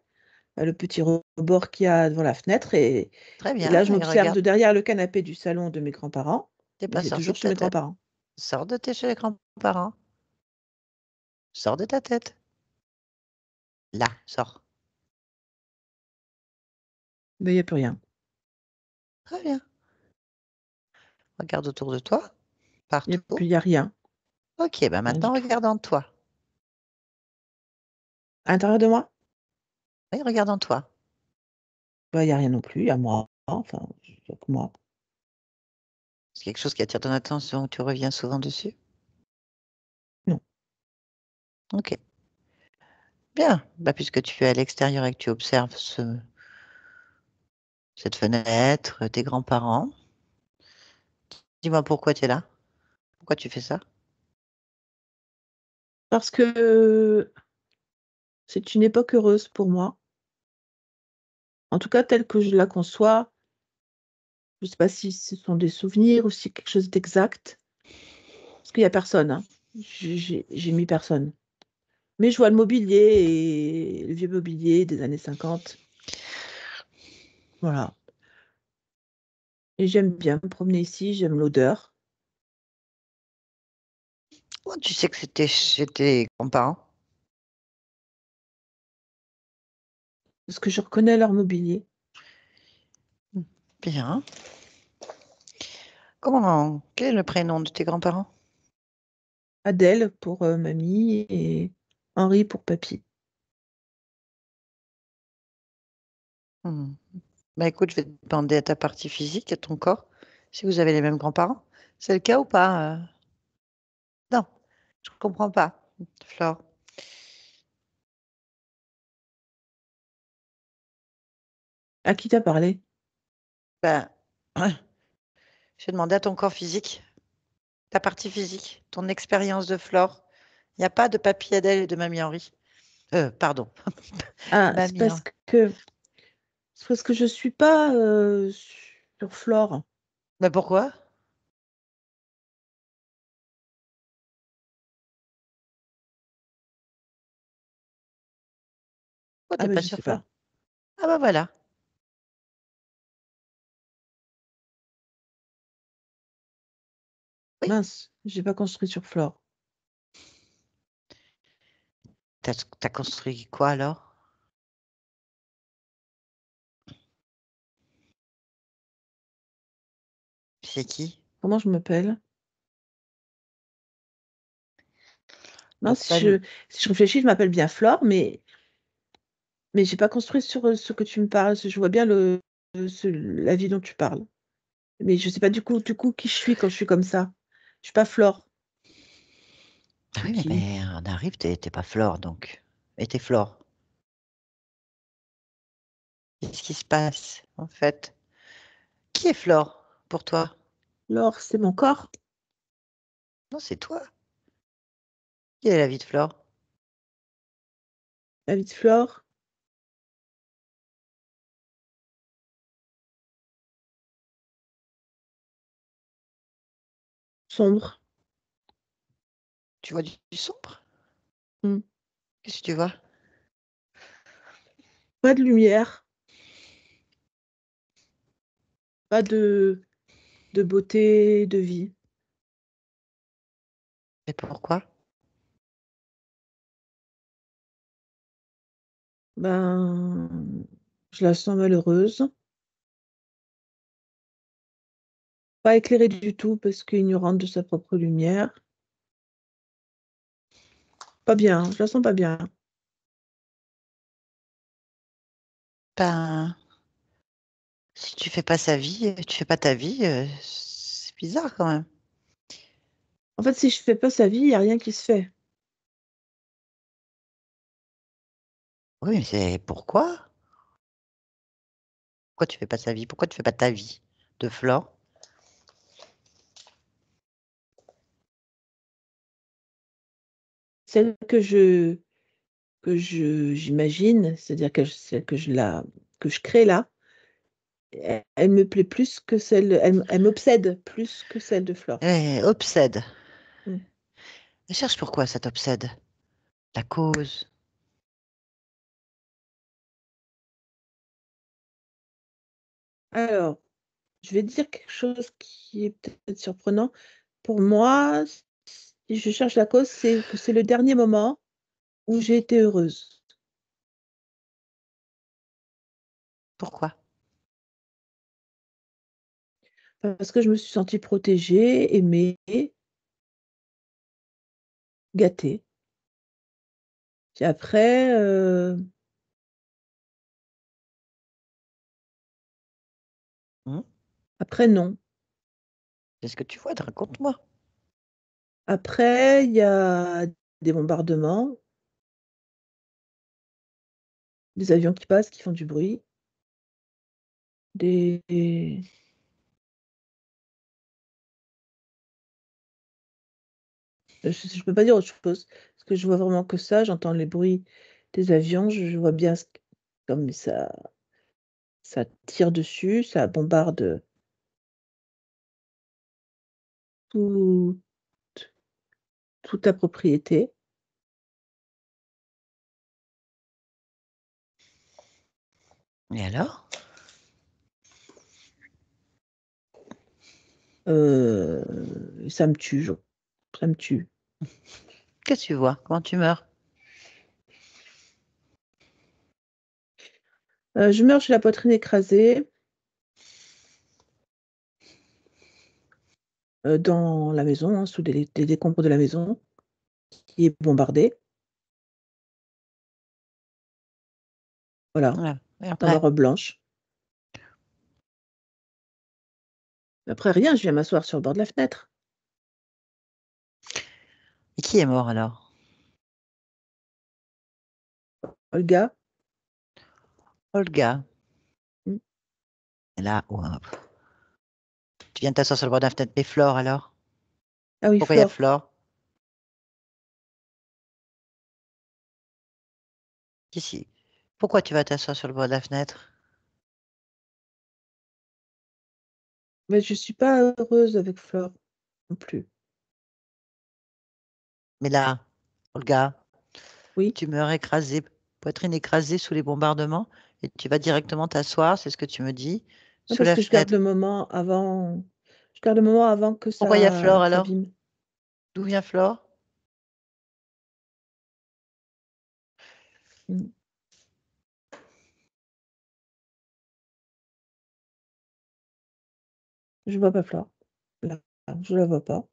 [SPEAKER 3] le petit rebord qu'il y a devant la fenêtre,
[SPEAKER 1] Très
[SPEAKER 3] et là,
[SPEAKER 1] bien.
[SPEAKER 3] je
[SPEAKER 1] Et
[SPEAKER 3] m'observe
[SPEAKER 1] regarde,
[SPEAKER 3] de derrière le canapé du salon de mes grands-parents,
[SPEAKER 1] t'es
[SPEAKER 3] mais
[SPEAKER 1] pas
[SPEAKER 3] c'est
[SPEAKER 1] sorti
[SPEAKER 3] toujours
[SPEAKER 1] de
[SPEAKER 3] chez
[SPEAKER 1] ta
[SPEAKER 3] mes
[SPEAKER 1] tête.
[SPEAKER 3] grands-parents.
[SPEAKER 1] Sors de tes chez les grands-parents. Sors de ta tête. Là, sors.
[SPEAKER 3] Mais il n'y a plus rien.
[SPEAKER 1] Très bien. Regarde autour de toi, partout.
[SPEAKER 3] Il y a rien.
[SPEAKER 1] Ok, ben
[SPEAKER 3] Rien du
[SPEAKER 1] maintenant
[SPEAKER 3] tout.
[SPEAKER 1] regarde en toi.
[SPEAKER 3] À l'intérieur de moi,
[SPEAKER 1] Oui, regarde en toi.
[SPEAKER 3] bah, il n'y a rien non plus. Il y a moi. Enfin, il y a que moi.
[SPEAKER 1] C'est quelque chose qui attire ton attention, tu reviens souvent dessus.
[SPEAKER 3] Non.
[SPEAKER 1] Ok. Bien. Bah, puisque tu es à l'extérieur et que tu observes cette fenêtre, tes grands-parents, dis-moi pourquoi tu es là. Pourquoi tu fais ça?
[SPEAKER 3] Parce que c'est une époque heureuse pour moi. En tout cas, telle que je la conçois. Je ne sais pas si ce sont des souvenirs ou si quelque chose d'exact. Parce qu'il n'y a personne, hein. J'ai mis personne. Mais je vois le mobilier et le vieux mobilier des années 50. Voilà. Et j'aime bien me promener ici, j'aime l'odeur.
[SPEAKER 1] Oh, tu sais que c'était chez tes grands-parents?
[SPEAKER 3] Parce que je reconnais leur mobilier.
[SPEAKER 1] Bien. Quel est le prénom de tes grands-parents?
[SPEAKER 3] Adèle pour mamie et Henri pour papy.
[SPEAKER 1] Hmm. Bah écoute, je vais te demander à ta partie physique, à ton corps, si vous avez les mêmes grands-parents. C'est le cas ou pas? Non, je comprends pas, Flore.
[SPEAKER 3] À qui t'as parlé?
[SPEAKER 1] Ben, je vais demander à ton corps physique, ta partie physique, ton expérience de Flore. Il n'y a pas de papy Adèle et de mamie Henri. Pardon,
[SPEAKER 3] Ah,
[SPEAKER 1] mamie Henri.
[SPEAKER 3] c'est parce que je suis pas sur Flore.
[SPEAKER 1] Mais pourquoi? Pourquoi
[SPEAKER 3] Ah
[SPEAKER 1] t'es
[SPEAKER 3] ben
[SPEAKER 1] pas
[SPEAKER 3] je
[SPEAKER 1] sur
[SPEAKER 3] sais
[SPEAKER 1] Flore?
[SPEAKER 3] pas.
[SPEAKER 1] Ah bah voilà. Oui.
[SPEAKER 3] Mince, j'ai pas construit sur Flore.
[SPEAKER 1] T'as construit quoi alors? C'est qui?
[SPEAKER 3] Comment je m'appelle? Non,
[SPEAKER 1] Donc famille.
[SPEAKER 3] si je réfléchis, je m'appelle bien Flore, mais j'ai pas construit sur ce que tu me parles. Je vois bien la vie dont tu parles. Mais je sais pas du coup qui je suis quand je suis comme ça. Je suis pas Flore.
[SPEAKER 1] Ah
[SPEAKER 3] C'est
[SPEAKER 1] oui, mais,
[SPEAKER 3] qui?
[SPEAKER 1] mais on arrive, t'es pas Flore donc. Et t'es Flore. Qu'est-ce qui se passe en fait? Qui est Flore pour toi?
[SPEAKER 3] Flore, c'est mon corps.
[SPEAKER 1] Non, c'est toi. Qui est la vie de Flore?
[SPEAKER 3] La vie de Flore, sombre.
[SPEAKER 1] Tu vois du sombre?
[SPEAKER 3] Hmm.
[SPEAKER 1] Qu'est-ce que tu vois?
[SPEAKER 3] Pas de lumière, pas de beauté, de vie.
[SPEAKER 1] Et pourquoi?
[SPEAKER 3] Ben, je la sens malheureuse. Pas éclairée du tout parce qu'ignorante de sa propre lumière. Pas bien, je la sens pas bien.
[SPEAKER 1] Ben, si tu fais pas sa vie, tu fais pas ta vie, c'est bizarre quand même.
[SPEAKER 3] En fait, si je fais pas sa vie, il n'y a rien qui se fait.
[SPEAKER 1] Oui, mais c'est pourquoi? Pourquoi tu fais pas sa vie? Pourquoi tu fais pas ta vie de Flore?
[SPEAKER 3] Celle j'imagine, c'est-à-dire celle que je crée là, elle me plaît plus que celle, elle m'obsède plus que celle de Flore.
[SPEAKER 1] Obsède.
[SPEAKER 3] Mm.
[SPEAKER 1] Cherche pourquoi ça t'obsède. La cause.
[SPEAKER 3] Alors, je vais dire quelque chose qui est peut-être surprenant. Pour moi, si je cherche la cause, c'est que c'est le dernier moment où j'ai été heureuse.
[SPEAKER 1] Pourquoi?
[SPEAKER 3] Parce que je me suis sentie protégée, aimée, gâtée. Puis après,
[SPEAKER 1] Hmm.
[SPEAKER 3] après non.
[SPEAKER 1] Qu'est-ce que tu vois? Raconte-moi.
[SPEAKER 3] Après, il y a des bombardements, des avions qui passent, qui font du bruit, des je peux pas dire autre chose, parce que je vois vraiment que ça, j'entends les bruits des avions, je vois bien comme ça tire dessus, ça bombarde tout toute la propriété.
[SPEAKER 1] Et alors?
[SPEAKER 3] Ça me tue, ça me tue.
[SPEAKER 1] Qu'est-ce que tu vois? Comment tu meurs?
[SPEAKER 3] Je meurs, j'ai la poitrine écrasée, dans la maison, hein, sous des décombres de la maison qui est bombardée. Voilà,
[SPEAKER 1] Voilà. Et
[SPEAKER 3] dans ma
[SPEAKER 1] après?
[SPEAKER 3] robe blanche. Après rien, je viens m'asseoir sur le bord de la fenêtre.
[SPEAKER 1] Et qui est mort alors?
[SPEAKER 3] Olga,
[SPEAKER 1] Olga.
[SPEAKER 3] mmh,
[SPEAKER 1] Et là, ouah, tu viens t'asseoir sur le bord de la fenêtre. Mais Flore alors?
[SPEAKER 3] ah oui,
[SPEAKER 1] Pourquoi il y a
[SPEAKER 3] Flore.
[SPEAKER 1] Flore? Ici. Pourquoi tu vas t'asseoir sur le bord de la fenêtre?
[SPEAKER 3] Mais je suis pas heureuse avec Flore non plus.
[SPEAKER 1] Mais là, Olga,
[SPEAKER 3] Oui,
[SPEAKER 1] tu meurs écrasée, poitrine écrasée sous les bombardements, et tu vas directement t'asseoir, c'est ce que tu me dis,
[SPEAKER 3] non,
[SPEAKER 1] sous
[SPEAKER 3] parce
[SPEAKER 1] la
[SPEAKER 3] que
[SPEAKER 1] fenêtre.
[SPEAKER 3] je garde le moment avant que
[SPEAKER 1] Pourquoi il y a
[SPEAKER 3] ça
[SPEAKER 1] Flore alors?
[SPEAKER 3] s'abîme.
[SPEAKER 1] D'où vient Flore?
[SPEAKER 3] Mmh. Je vois pas Flore, là, je la vois pas.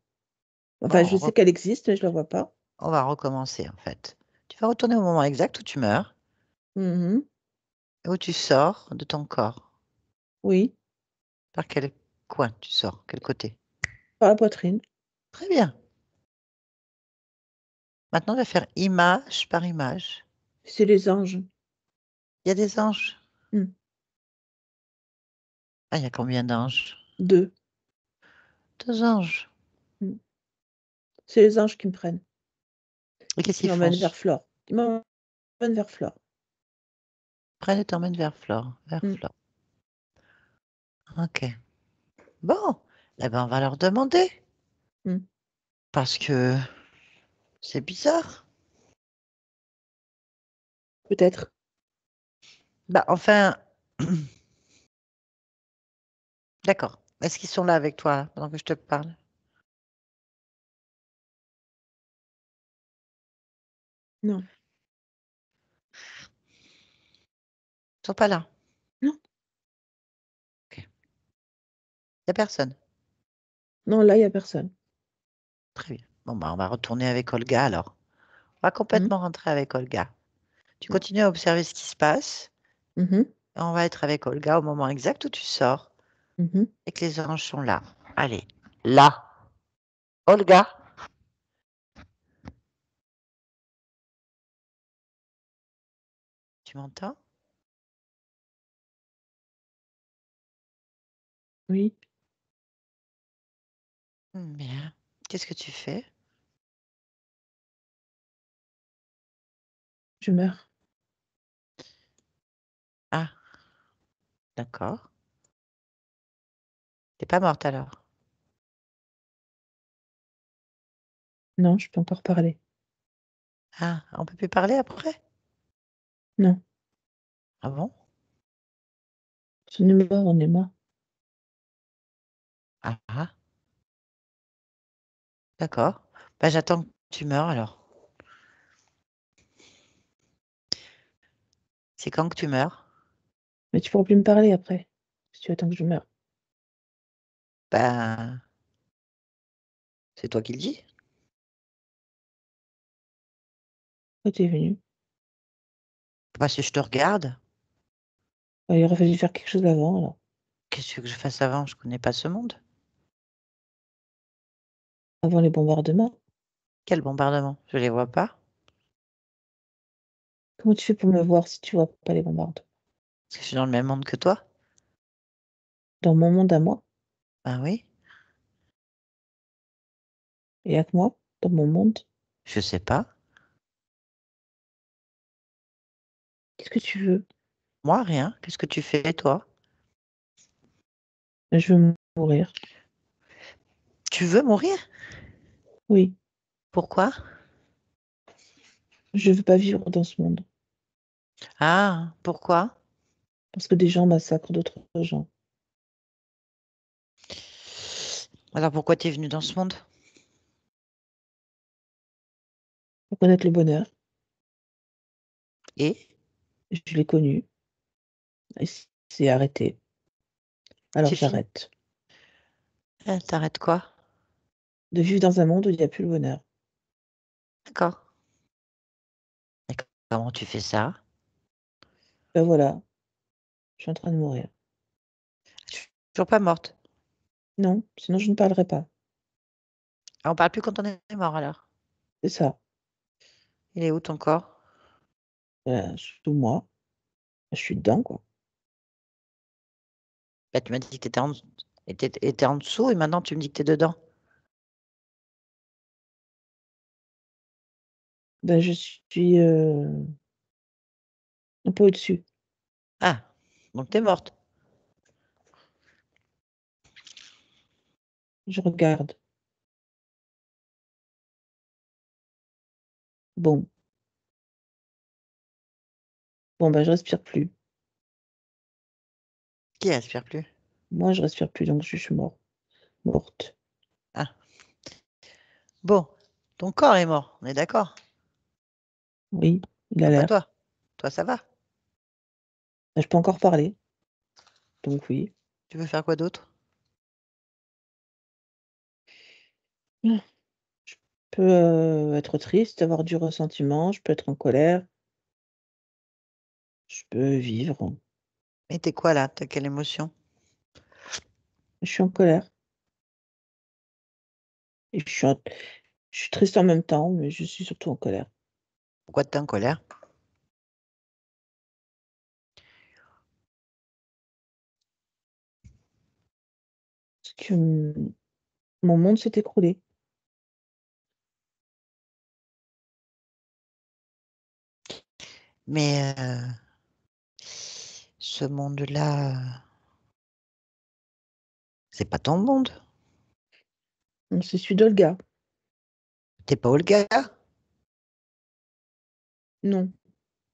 [SPEAKER 3] Enfin,
[SPEAKER 1] Bon,
[SPEAKER 3] je sais qu'elle existe, mais je la vois pas.
[SPEAKER 1] on va recommencer en fait. Tu vas retourner au moment exact où tu meurs,
[SPEAKER 3] Mmh mh.
[SPEAKER 1] et où tu sors de ton corps.
[SPEAKER 3] Oui,
[SPEAKER 1] Par quel coin tu sors? Quel côté?
[SPEAKER 3] par la poitrine.
[SPEAKER 1] Très bien. Maintenant, on va faire image par image.
[SPEAKER 3] C'est les anges.
[SPEAKER 1] Il y a des anges.
[SPEAKER 3] Mmh.
[SPEAKER 1] Ah, il y a combien d'anges?
[SPEAKER 3] 2.
[SPEAKER 1] Deux anges.
[SPEAKER 3] Mmh. C'est les anges qui me prennent,
[SPEAKER 1] Et qu'est-ce
[SPEAKER 3] qui
[SPEAKER 1] qu'ils font?
[SPEAKER 3] m'emmènent vers Flore. Qui m'emmènent vers Flore.
[SPEAKER 1] Prennent et t'emmènent vers Flore. Vers
[SPEAKER 3] Mmh.
[SPEAKER 1] Flore. Ok. Bon, eh ben, on va leur demander.
[SPEAKER 3] Mmh.
[SPEAKER 1] Parce que c'est bizarre.
[SPEAKER 3] Peut-être.
[SPEAKER 1] Bah, enfin, d'accord. Est-ce qu'ils sont là avec toi là, pendant que je te parle?
[SPEAKER 3] Non.
[SPEAKER 1] sont pas là.
[SPEAKER 3] Non.
[SPEAKER 1] Il n'y a personne.
[SPEAKER 3] Non, là, il n'y a personne.
[SPEAKER 1] Très bien. Bon, bah, on va retourner avec Olga alors. On va complètement rentrer avec Olga. Tu continues à observer ce qui se passe.
[SPEAKER 3] Mhm.
[SPEAKER 1] Et on va être avec Olga au moment exact où tu sors
[SPEAKER 3] Mhm.
[SPEAKER 1] et que les oranges sont là. Allez, là. Olga. Tu m'entends?
[SPEAKER 3] Oui,
[SPEAKER 1] Bien. Qu'est-ce que tu fais?
[SPEAKER 3] je meurs.
[SPEAKER 1] Ah, d'accord. T'es pas morte alors?
[SPEAKER 3] Non, je peux encore parler.
[SPEAKER 1] Ah, on peut plus parler après?
[SPEAKER 3] Non,
[SPEAKER 1] Ah bon?
[SPEAKER 3] on est mort, on est mort.
[SPEAKER 1] Ah, ah, d'accord. Bah, j'attends que tu meurs alors. C'est quand que tu meurs?
[SPEAKER 3] Mais tu pourras plus me parler après, si tu attends que je meure.
[SPEAKER 1] Ben, c'est toi qui le dis.
[SPEAKER 3] Pourquoi tu es venu?
[SPEAKER 1] Parce que je te regarde.
[SPEAKER 3] Il aurait fallu faire quelque chose avant, alors.
[SPEAKER 1] Qu'est-ce que tu veux que je fasse avant? Je connais pas ce monde.
[SPEAKER 3] Avant les bombardements.
[SPEAKER 1] Quel bombardement? Je les vois pas.
[SPEAKER 3] Comment tu fais pour me voir si tu vois pas les bombardements?
[SPEAKER 1] Parce que je suis dans le même monde que toi.
[SPEAKER 3] Dans mon monde à moi,
[SPEAKER 1] Ben oui,
[SPEAKER 3] et avec moi, dans mon monde,
[SPEAKER 1] je sais pas.
[SPEAKER 3] qu'est-ce que tu veux?
[SPEAKER 1] Moi, rien. Qu'est-ce que tu fais, toi?
[SPEAKER 3] Je veux mourir.
[SPEAKER 1] Tu veux mourir?
[SPEAKER 3] Oui,
[SPEAKER 1] Pourquoi?
[SPEAKER 3] je veux pas vivre dans ce monde.
[SPEAKER 1] Ah, pourquoi?
[SPEAKER 3] Parce que des gens massacrent d'autres gens.
[SPEAKER 1] Alors pourquoi t'es venu dans ce monde?
[SPEAKER 3] Pour connaître le bonheur,
[SPEAKER 1] Et
[SPEAKER 3] je l'ai connu. Et c'est arrêté. Alors
[SPEAKER 1] c'est fini.
[SPEAKER 3] j'arrête.
[SPEAKER 1] T'arrêtes quoi?
[SPEAKER 3] De vivre dans un monde où il n'y a plus le bonheur.
[SPEAKER 1] D'accord. Et comment tu fais ça?
[SPEAKER 3] Ben voilà, je suis en train de mourir.
[SPEAKER 1] Je suis toujours pas morte.
[SPEAKER 3] Non, sinon je ne parlerai pas.
[SPEAKER 1] Ah, on parle plus quand on est mort alors.
[SPEAKER 3] C'est ça.
[SPEAKER 1] Il est où ton corps?
[SPEAKER 3] Sous moi, je suis dedans, quoi.
[SPEAKER 1] Bah, tu m'as dit que t'étais en dessous et maintenant tu me dis que t'es dedans.
[SPEAKER 3] Ben, je suis un peu au-dessus.
[SPEAKER 1] Ah, donc t'es morte.
[SPEAKER 3] Je regarde. Bon, bon, ben, je respire plus.
[SPEAKER 1] Qui respire plus?
[SPEAKER 3] Moi, je respire plus, donc je suis morte.
[SPEAKER 1] Ah, bon, ton corps est mort, on est d'accord?
[SPEAKER 3] Oui, il a
[SPEAKER 1] Ah, pas
[SPEAKER 3] l'air.
[SPEAKER 1] toi. Toi, ça va.
[SPEAKER 3] Ben, je peux encore parler, donc oui.
[SPEAKER 1] Tu veux faire quoi d'autre?
[SPEAKER 3] Je peux être triste, avoir du ressentiment, je peux être en colère, je peux vivre.
[SPEAKER 1] Mais t'es quoi là? T'as quelle émotion?
[SPEAKER 3] Je suis en colère et je suis triste en même temps, mais je suis surtout en colère.
[SPEAKER 1] Pourquoi t'es en colère?
[SPEAKER 3] Parce que mon monde s'est écroulé.
[SPEAKER 1] Mais ce monde-là, c'est pas ton monde.
[SPEAKER 3] C'est celui d'Olga.
[SPEAKER 1] T'es pas Olga.
[SPEAKER 3] Non,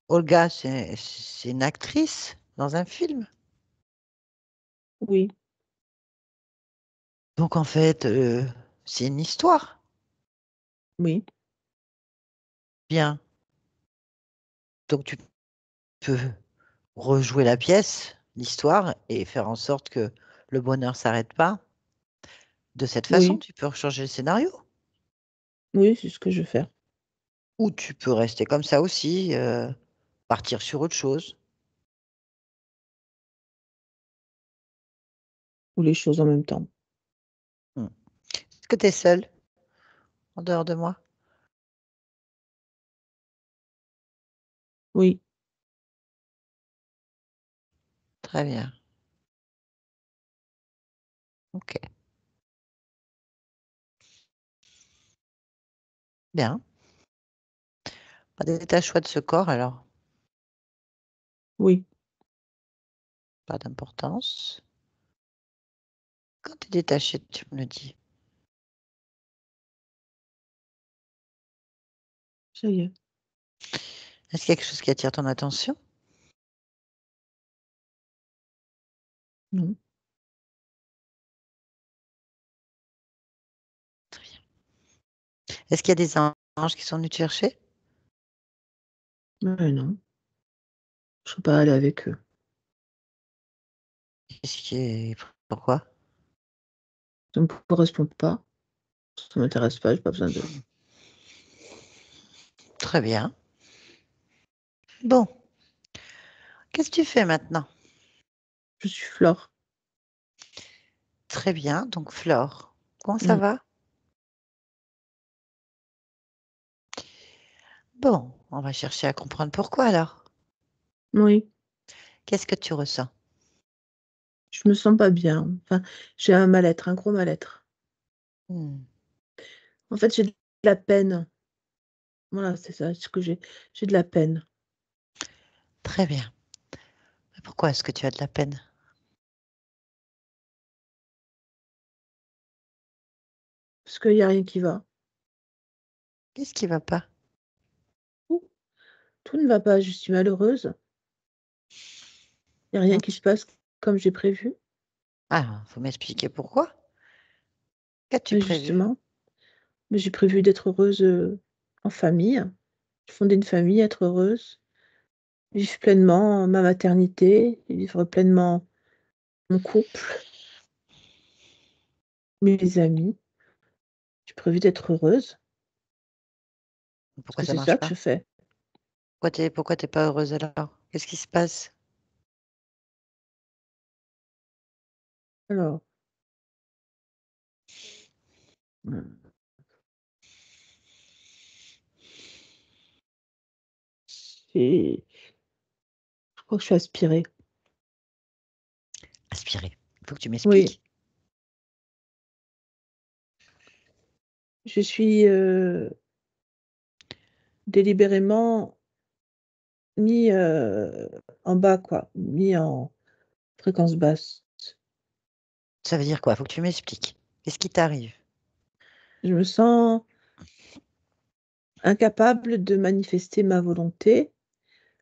[SPEAKER 1] Olga, c'est une actrice dans un film.
[SPEAKER 3] oui,
[SPEAKER 1] Donc en fait, c'est une histoire.
[SPEAKER 3] oui.
[SPEAKER 1] Bien. Donc tu peux rejouer la pièce, l'histoire, et faire en sorte que le bonheur s'arrête pas. De cette façon,
[SPEAKER 3] Oui,
[SPEAKER 1] tu peux changer le scénario.
[SPEAKER 3] oui, c'est ce que je vais faire.
[SPEAKER 1] Ou tu peux rester comme ça aussi, partir sur autre chose.
[SPEAKER 3] Ou les choses en même temps.
[SPEAKER 1] Hmm. Est-ce que tu es seule en dehors de moi?
[SPEAKER 3] Oui,
[SPEAKER 1] Très bien. Ok. Bien. Bah, détache-toi de ce corps alors.
[SPEAKER 3] oui,
[SPEAKER 1] Pas d'importance. Quand tu es détaché, tu me le dis.
[SPEAKER 3] ça y est.
[SPEAKER 1] Est-ce qu'il y a quelque chose qui attire ton attention?
[SPEAKER 3] Non.
[SPEAKER 1] Très bien. Est-ce qu'il y a des anges qui sont venus te chercher?
[SPEAKER 3] Non, je ne serais pas allée avec eux.
[SPEAKER 1] Qu'est-ce qui est... Pourquoi?
[SPEAKER 3] Ça ne me correspond pas. Ça ne m'intéresse pas, j'ai pas besoin d'eux.
[SPEAKER 1] Très bien. Bon, qu'est-ce que tu fais maintenant?
[SPEAKER 3] Je suis Flore.
[SPEAKER 1] Très bien. Donc, Flore, comment ça
[SPEAKER 3] Mm.
[SPEAKER 1] va? Bon, on va chercher à comprendre pourquoi alors.
[SPEAKER 3] Oui,
[SPEAKER 1] Qu'est-ce que tu ressens?
[SPEAKER 3] je me sens pas bien. Enfin, j'ai un mal-être, un gros mal-être.
[SPEAKER 1] Hmm.
[SPEAKER 3] En fait, j'ai de la peine. Voilà, c'est ça, c'est ce que j'ai. J'ai de la peine.
[SPEAKER 1] Très bien. Mais pourquoi est-ce que tu as de la peine?
[SPEAKER 3] Parce qu'il n'y a rien qui va.
[SPEAKER 1] Qu'est-ce qui va pas?
[SPEAKER 3] Tout, tout ne va pas, je suis malheureuse. Il n'y a rien
[SPEAKER 1] Hmm.
[SPEAKER 3] qui se passe comme j'ai prévu.
[SPEAKER 1] Ah, faut m'expliquer pourquoi. Qu'as-tu
[SPEAKER 3] Et
[SPEAKER 1] prévu?
[SPEAKER 3] justement, mais j'ai prévu d'être heureuse en famille, fonder une famille, être heureuse, vivre pleinement ma maternité, vivre pleinement mon couple, mes amis. J'ai prévu d'être heureuse, parce
[SPEAKER 1] Pourquoi
[SPEAKER 3] que
[SPEAKER 1] ça
[SPEAKER 3] c'est
[SPEAKER 1] marche
[SPEAKER 3] ça que
[SPEAKER 1] pas?
[SPEAKER 3] je fais.
[SPEAKER 1] Pourquoi t'es pas heureuse alors? Qu'est-ce qui se passe?
[SPEAKER 3] Alors, hmm, je crois que je suis aspirée.
[SPEAKER 1] Aspirer. Il faut que tu
[SPEAKER 3] Oui,
[SPEAKER 1] m'expliques.
[SPEAKER 3] je suis délibérément mis en bas, quoi, mis en fréquence basse.
[SPEAKER 1] Ça veut dire quoi? Faut que tu m'expliques. Qu'est-ce qui t'arrive?
[SPEAKER 3] Je me sens incapable de manifester ma volonté,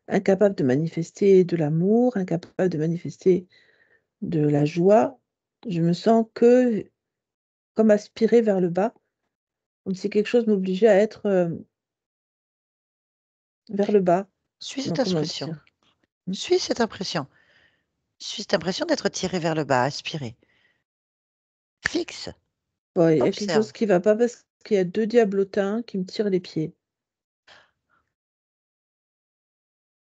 [SPEAKER 3] incapable de manifester de l'amour, incapable de manifester de la joie. Je me sens que comme aspirée vers le bas, comme si quelque chose m'obligeait à être vers le bas.
[SPEAKER 1] Suis
[SPEAKER 3] Non,
[SPEAKER 1] cette
[SPEAKER 3] comment
[SPEAKER 1] impression.
[SPEAKER 3] dire?
[SPEAKER 1] Suis cette impression. Suis cette impression d'être tiré vers le bas, aspiré. Fixe.
[SPEAKER 3] Bon, il y a quelque chose
[SPEAKER 1] Observe.
[SPEAKER 3] qui va pas parce qu'il y a 2 diablotins qui me tirent les pieds.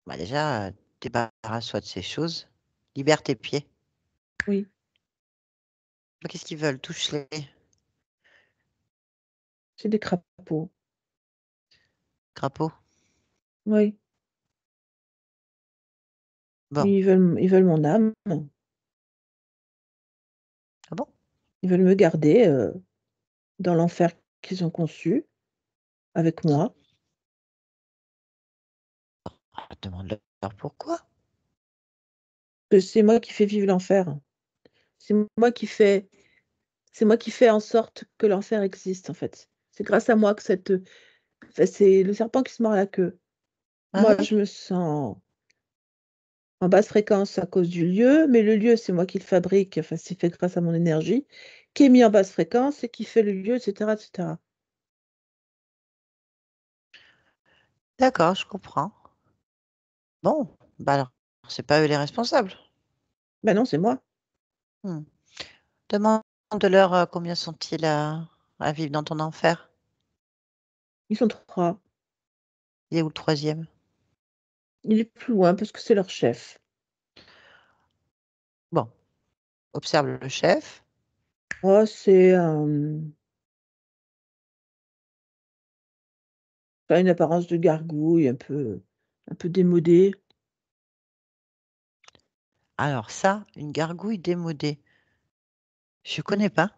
[SPEAKER 1] Bah déjà, débarrasse-toi de ces choses. Libère tes pieds.
[SPEAKER 3] Oui,
[SPEAKER 1] Bah, qu'est-ce qu'ils veulent? Touche-les.
[SPEAKER 3] c'est des crapauds.
[SPEAKER 1] Crapaud.
[SPEAKER 3] Oui,
[SPEAKER 1] Bon.
[SPEAKER 3] ils veulent mon âme.
[SPEAKER 1] Ah bon?
[SPEAKER 3] Ils veulent me garder dans l'enfer qu'ils ont conçu avec moi.
[SPEAKER 1] Ah, demande-leur pourquoi.
[SPEAKER 3] Que c'est moi qui fais vivre l'enfer. C'est moi qui fais, c'est moi qui fais en sorte que l'enfer existe, en fait. C'est grâce à moi que enfin, c'est le serpent qui se mord la queue.
[SPEAKER 1] Ah
[SPEAKER 3] Moi,
[SPEAKER 1] oui?
[SPEAKER 3] je me sens en basse fréquence à cause du lieu, mais le lieu, c'est moi qui le fabrique, enfin, c'est fait grâce à mon énergie, qui est mis en basse fréquence et qui fait le lieu, etc., etc.
[SPEAKER 1] D'accord, je comprends. Bon, bah alors, c'est pas eux les responsables.
[SPEAKER 3] Ben non, c'est moi.
[SPEAKER 1] Hmm. Demande-leur combien sont-ils à vivre dans ton enfer.
[SPEAKER 3] Ils sont 3.
[SPEAKER 1] Il est où le troisième?
[SPEAKER 3] Il est plus loin parce que c'est leur chef.
[SPEAKER 1] Bon, observe le chef.
[SPEAKER 3] Oh, c'est pas une apparence de gargouille, un peu démodé.
[SPEAKER 1] Alors ça, une gargouille démodée. Je
[SPEAKER 3] Mm.
[SPEAKER 1] connais pas.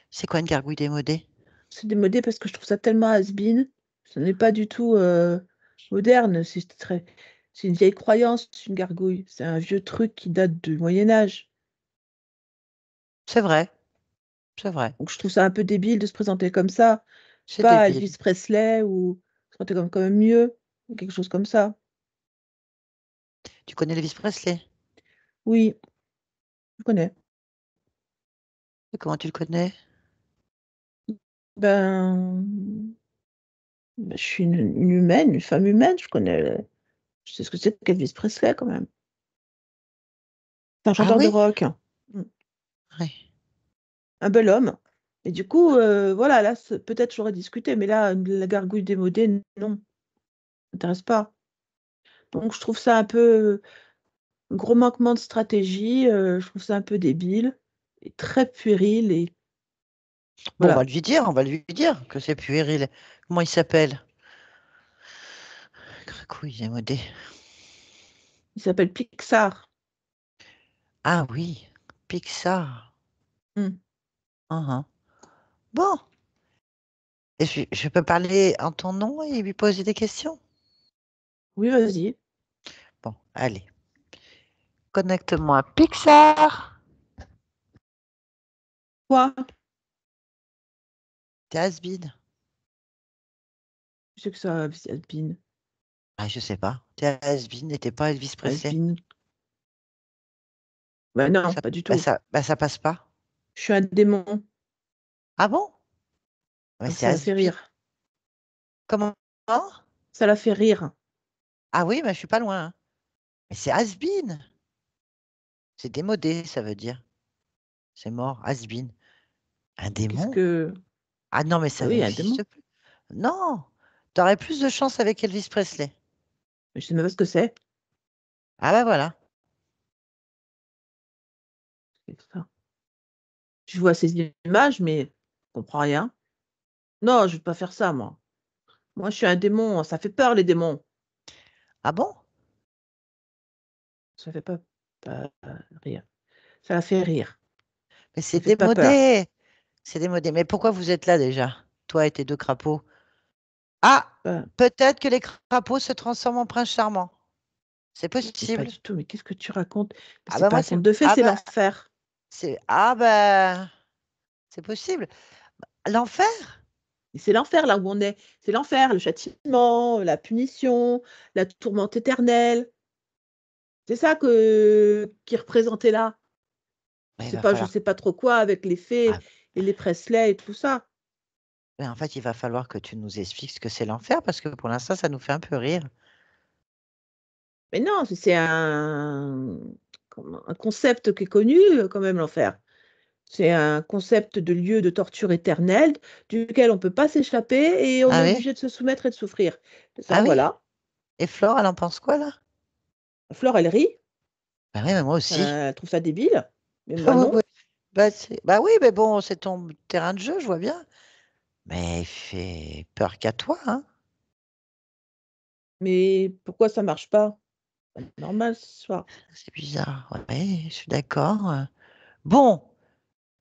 [SPEAKER 1] C'est quoi une gargouille démodée?
[SPEAKER 3] C'est démodé parce que je trouve ça tellement has-been. Ce n'est pas du tout moderne. C'est une vieille croyance, une gargouille. C'est un vieux truc qui date du Moyen Âge.
[SPEAKER 1] C'est vrai, c'est vrai.
[SPEAKER 3] Donc je trouve ça un peu débile de se présenter comme ça. Je sais
[SPEAKER 1] C'est
[SPEAKER 3] pas,
[SPEAKER 1] débile.
[SPEAKER 3] Elvis Presley ou se présenter comme quand même mieux, ou quelque chose comme ça.
[SPEAKER 1] Tu connais Elvis Presley?
[SPEAKER 3] Oui, je connais.
[SPEAKER 1] Et comment tu le connais?
[SPEAKER 3] Ben, je suis une humaine, une femme humaine, je sais ce que c'est qu'Elvis Presley quand même. C'est un
[SPEAKER 1] Ah
[SPEAKER 3] chanteur de
[SPEAKER 1] oui?
[SPEAKER 3] rock, mm,
[SPEAKER 1] Oui.
[SPEAKER 3] un bel homme. Et du coup, voilà, là, peut-être j'aurais discuté, mais là, la gargouille démodée, non, ça m'intéresse pas. Donc je trouve ça un peu gros manquement de stratégie, je trouve ça un peu débile et très puéril et
[SPEAKER 1] Bon,
[SPEAKER 3] voilà.
[SPEAKER 1] on va lui dire que c'est puéril. Comment il s'appelle? Gargouille démodée.
[SPEAKER 3] Il s'appelle Pixar.
[SPEAKER 1] Ah oui, Pixar.
[SPEAKER 3] Mm.
[SPEAKER 1] Uhum. Bon, et je peux parler en ton nom et lui poser des questions?
[SPEAKER 3] Oui, vas-y.
[SPEAKER 1] Bon, allez. Connecte-moi Pixar.
[SPEAKER 3] Quoi?
[SPEAKER 1] T'es has-been.
[SPEAKER 3] Je sais que ça, has-been.
[SPEAKER 1] Ah, je sais pas. T'es has-been et t'es pas Elvis Presley.
[SPEAKER 3] Has-been. Bah non,
[SPEAKER 1] Ça,
[SPEAKER 3] pas du tout.
[SPEAKER 1] ça passe pas.
[SPEAKER 3] Je suis un démon,
[SPEAKER 1] Ah bon? Mais
[SPEAKER 3] donc
[SPEAKER 1] c'est
[SPEAKER 3] ça la fait
[SPEAKER 1] has-been.
[SPEAKER 3] rire.
[SPEAKER 1] Comment?
[SPEAKER 3] Ça la fait rire.
[SPEAKER 1] Ah oui, mais je suis pas loin, hein. Mais c'est has-been. C'est démodé, ça veut dire. C'est mort, has-been. Un
[SPEAKER 3] Qu'est-ce
[SPEAKER 1] démon?
[SPEAKER 3] que...
[SPEAKER 1] Ah non, mais
[SPEAKER 3] Bah
[SPEAKER 1] ça
[SPEAKER 3] oui, un démon.
[SPEAKER 1] n'existe plus. Non, t'aurais plus de chance avec Elvis Presley.
[SPEAKER 3] Je sais même pas ce que c'est.
[SPEAKER 1] Ah bah voilà.
[SPEAKER 3] C'est ça. Je vois ces images, mais je comprends rien. Non, je vais pas faire ça, moi. Moi, je suis un démon. Ça fait peur, les démons.
[SPEAKER 1] Ah bon?
[SPEAKER 3] Ça fait pas rire. Ça la fait rire.
[SPEAKER 1] Mais
[SPEAKER 3] Ça
[SPEAKER 1] c'est
[SPEAKER 3] fait pas peur.
[SPEAKER 1] démodé. C'est démodé. Mais pourquoi vous êtes là déjà? Toi et tes deux crapauds. Ah,
[SPEAKER 3] Bah,
[SPEAKER 1] peut-être que les crapauds se transforment en prince charmant. C'est
[SPEAKER 3] mais pas
[SPEAKER 1] possible.
[SPEAKER 3] du tout. Mais qu'est-ce que tu racontes?
[SPEAKER 1] Ah
[SPEAKER 3] C'est
[SPEAKER 1] bah
[SPEAKER 3] pas
[SPEAKER 1] moi
[SPEAKER 3] un
[SPEAKER 1] c'est
[SPEAKER 3] conte de fées,
[SPEAKER 1] ah
[SPEAKER 3] c'est
[SPEAKER 1] bah
[SPEAKER 3] l'enfer.
[SPEAKER 1] c'est possible. L'enfer?
[SPEAKER 3] Et c'est l'enfer, là où on est. C'est l'enfer, le châtiment, la punition, la tourmente éternelle. C'est ça qui est représenté là.
[SPEAKER 1] Mais il va
[SPEAKER 3] Je
[SPEAKER 1] falloir.
[SPEAKER 3] sais pas trop quoi avec les fées
[SPEAKER 1] Ah,
[SPEAKER 3] et les Presley et tout ça.
[SPEAKER 1] mais en fait, il va falloir que tu nous expliques ce que c'est l'enfer parce que pour l'instant, ça nous fait un peu rire.
[SPEAKER 3] Mais non, c'est un concept qui est connu quand même, l'enfer. C'est un concept de lieu de torture éternelle duquel on ne peut pas s'échapper et on
[SPEAKER 1] Ah
[SPEAKER 3] est
[SPEAKER 1] oui?
[SPEAKER 3] obligé de se soumettre et de souffrir. Ça,
[SPEAKER 1] Ah oui?
[SPEAKER 3] voilà.
[SPEAKER 1] Et Flore, elle en pense quoi là?
[SPEAKER 3] Flore, elle rit,
[SPEAKER 1] Bah oui, mais moi aussi.
[SPEAKER 3] elle trouve ça débile, mais moi
[SPEAKER 1] Oui,
[SPEAKER 3] non.
[SPEAKER 1] oui. Bah oui, mais bon, c'est ton terrain de jeu, je vois bien. Mais il fait peur qu'à toi, hein?
[SPEAKER 3] Mais pourquoi ça marche pas? C'est pas normal ce soir.
[SPEAKER 1] C'est bizarre. Ouais, je suis d'accord. Bon,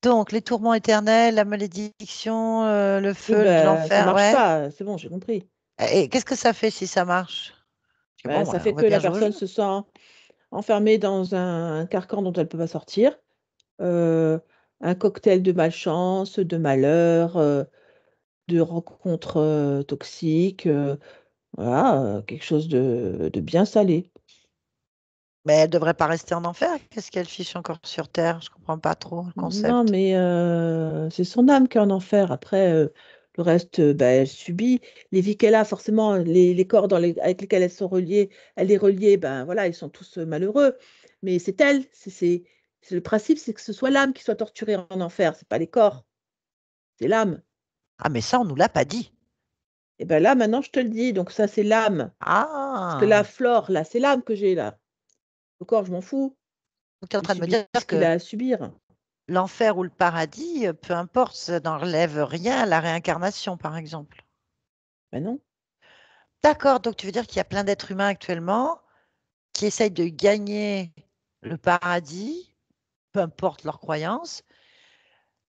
[SPEAKER 1] donc les tourments éternels, la malédiction, le
[SPEAKER 3] Oui,
[SPEAKER 1] feu,
[SPEAKER 3] ben, ça
[SPEAKER 1] l'enfer,
[SPEAKER 3] marche
[SPEAKER 1] ouais.
[SPEAKER 3] pas, c'est bon, j'ai compris.
[SPEAKER 1] Et qu'est-ce que ça fait si ça marche? Parce que
[SPEAKER 3] Ben,
[SPEAKER 1] bon,
[SPEAKER 3] ça fait
[SPEAKER 1] on
[SPEAKER 3] que
[SPEAKER 1] veut bien
[SPEAKER 3] la
[SPEAKER 1] jouer au jeu.
[SPEAKER 3] personne se sent enfermée dans un carcan dont elle ne peut pas sortir, euh, un cocktail de malchance, de malheur, de rencontres toxiques, voilà, quelque chose de bien salé.
[SPEAKER 1] Mais elle devrait pas rester en enfer. Qu'est-ce qu'elle fiche encore sur Terre? Je comprends pas trop le
[SPEAKER 3] Non,
[SPEAKER 1] concept.
[SPEAKER 3] mais c'est son âme qui est en enfer. Après, Le reste, elle subit. Les vies qu'elle a, forcément, les corps avec lesquels elles sont reliées, elle est reliée, ben voilà, ils sont tous malheureux. Mais c'est elle. C'est le principe, c'est que ce soit l'âme qui soit torturée en enfer, c'est pas les corps, c'est l'âme.
[SPEAKER 1] Ah, mais ça, on nous l'a pas dit.
[SPEAKER 3] Et ben là, maintenant, je te le dis. Donc ça, c'est l'âme. Parce que la
[SPEAKER 1] Ah,
[SPEAKER 3] Flore, là, c'est l'âme que j'ai là. Le corps, je m'en fous.
[SPEAKER 1] donc tu es en
[SPEAKER 3] Il
[SPEAKER 1] train de me
[SPEAKER 3] subit
[SPEAKER 1] dire
[SPEAKER 3] ce qu'il
[SPEAKER 1] que
[SPEAKER 3] a à subir.
[SPEAKER 1] l'enfer ou le paradis, peu importe, ça n'enlève rien à la réincarnation, par exemple.
[SPEAKER 3] Ben non.
[SPEAKER 1] D'accord, donc tu veux dire qu'il y a plein d'êtres humains actuellement qui essayent de gagner le paradis, peu importe leurs croyances,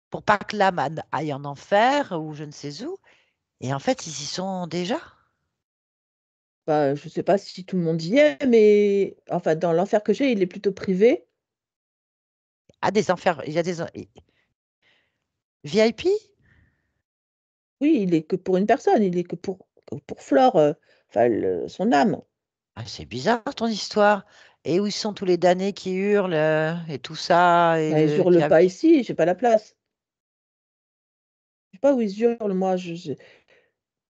[SPEAKER 1] pour pas que l'âme aille en enfer ou je ne sais où. Et en fait, ils y sont déjà.
[SPEAKER 3] Bah, je sais pas si tout le monde y est, mais enfin, dans l'enfer que j'ai, il est plutôt privé.
[SPEAKER 1] Ah, des enfers, il y a des VIP?
[SPEAKER 3] Oui, il est que pour une personne, il est que pour Flore, enfin son âme.
[SPEAKER 1] Ah, c'est bizarre ton histoire. Et où ils sont tous les damnés qui hurlent et tout ça
[SPEAKER 3] Bah, ils
[SPEAKER 1] et
[SPEAKER 3] hurlent pas ici, j'ai pas la place. Je sais pas où ils hurlent,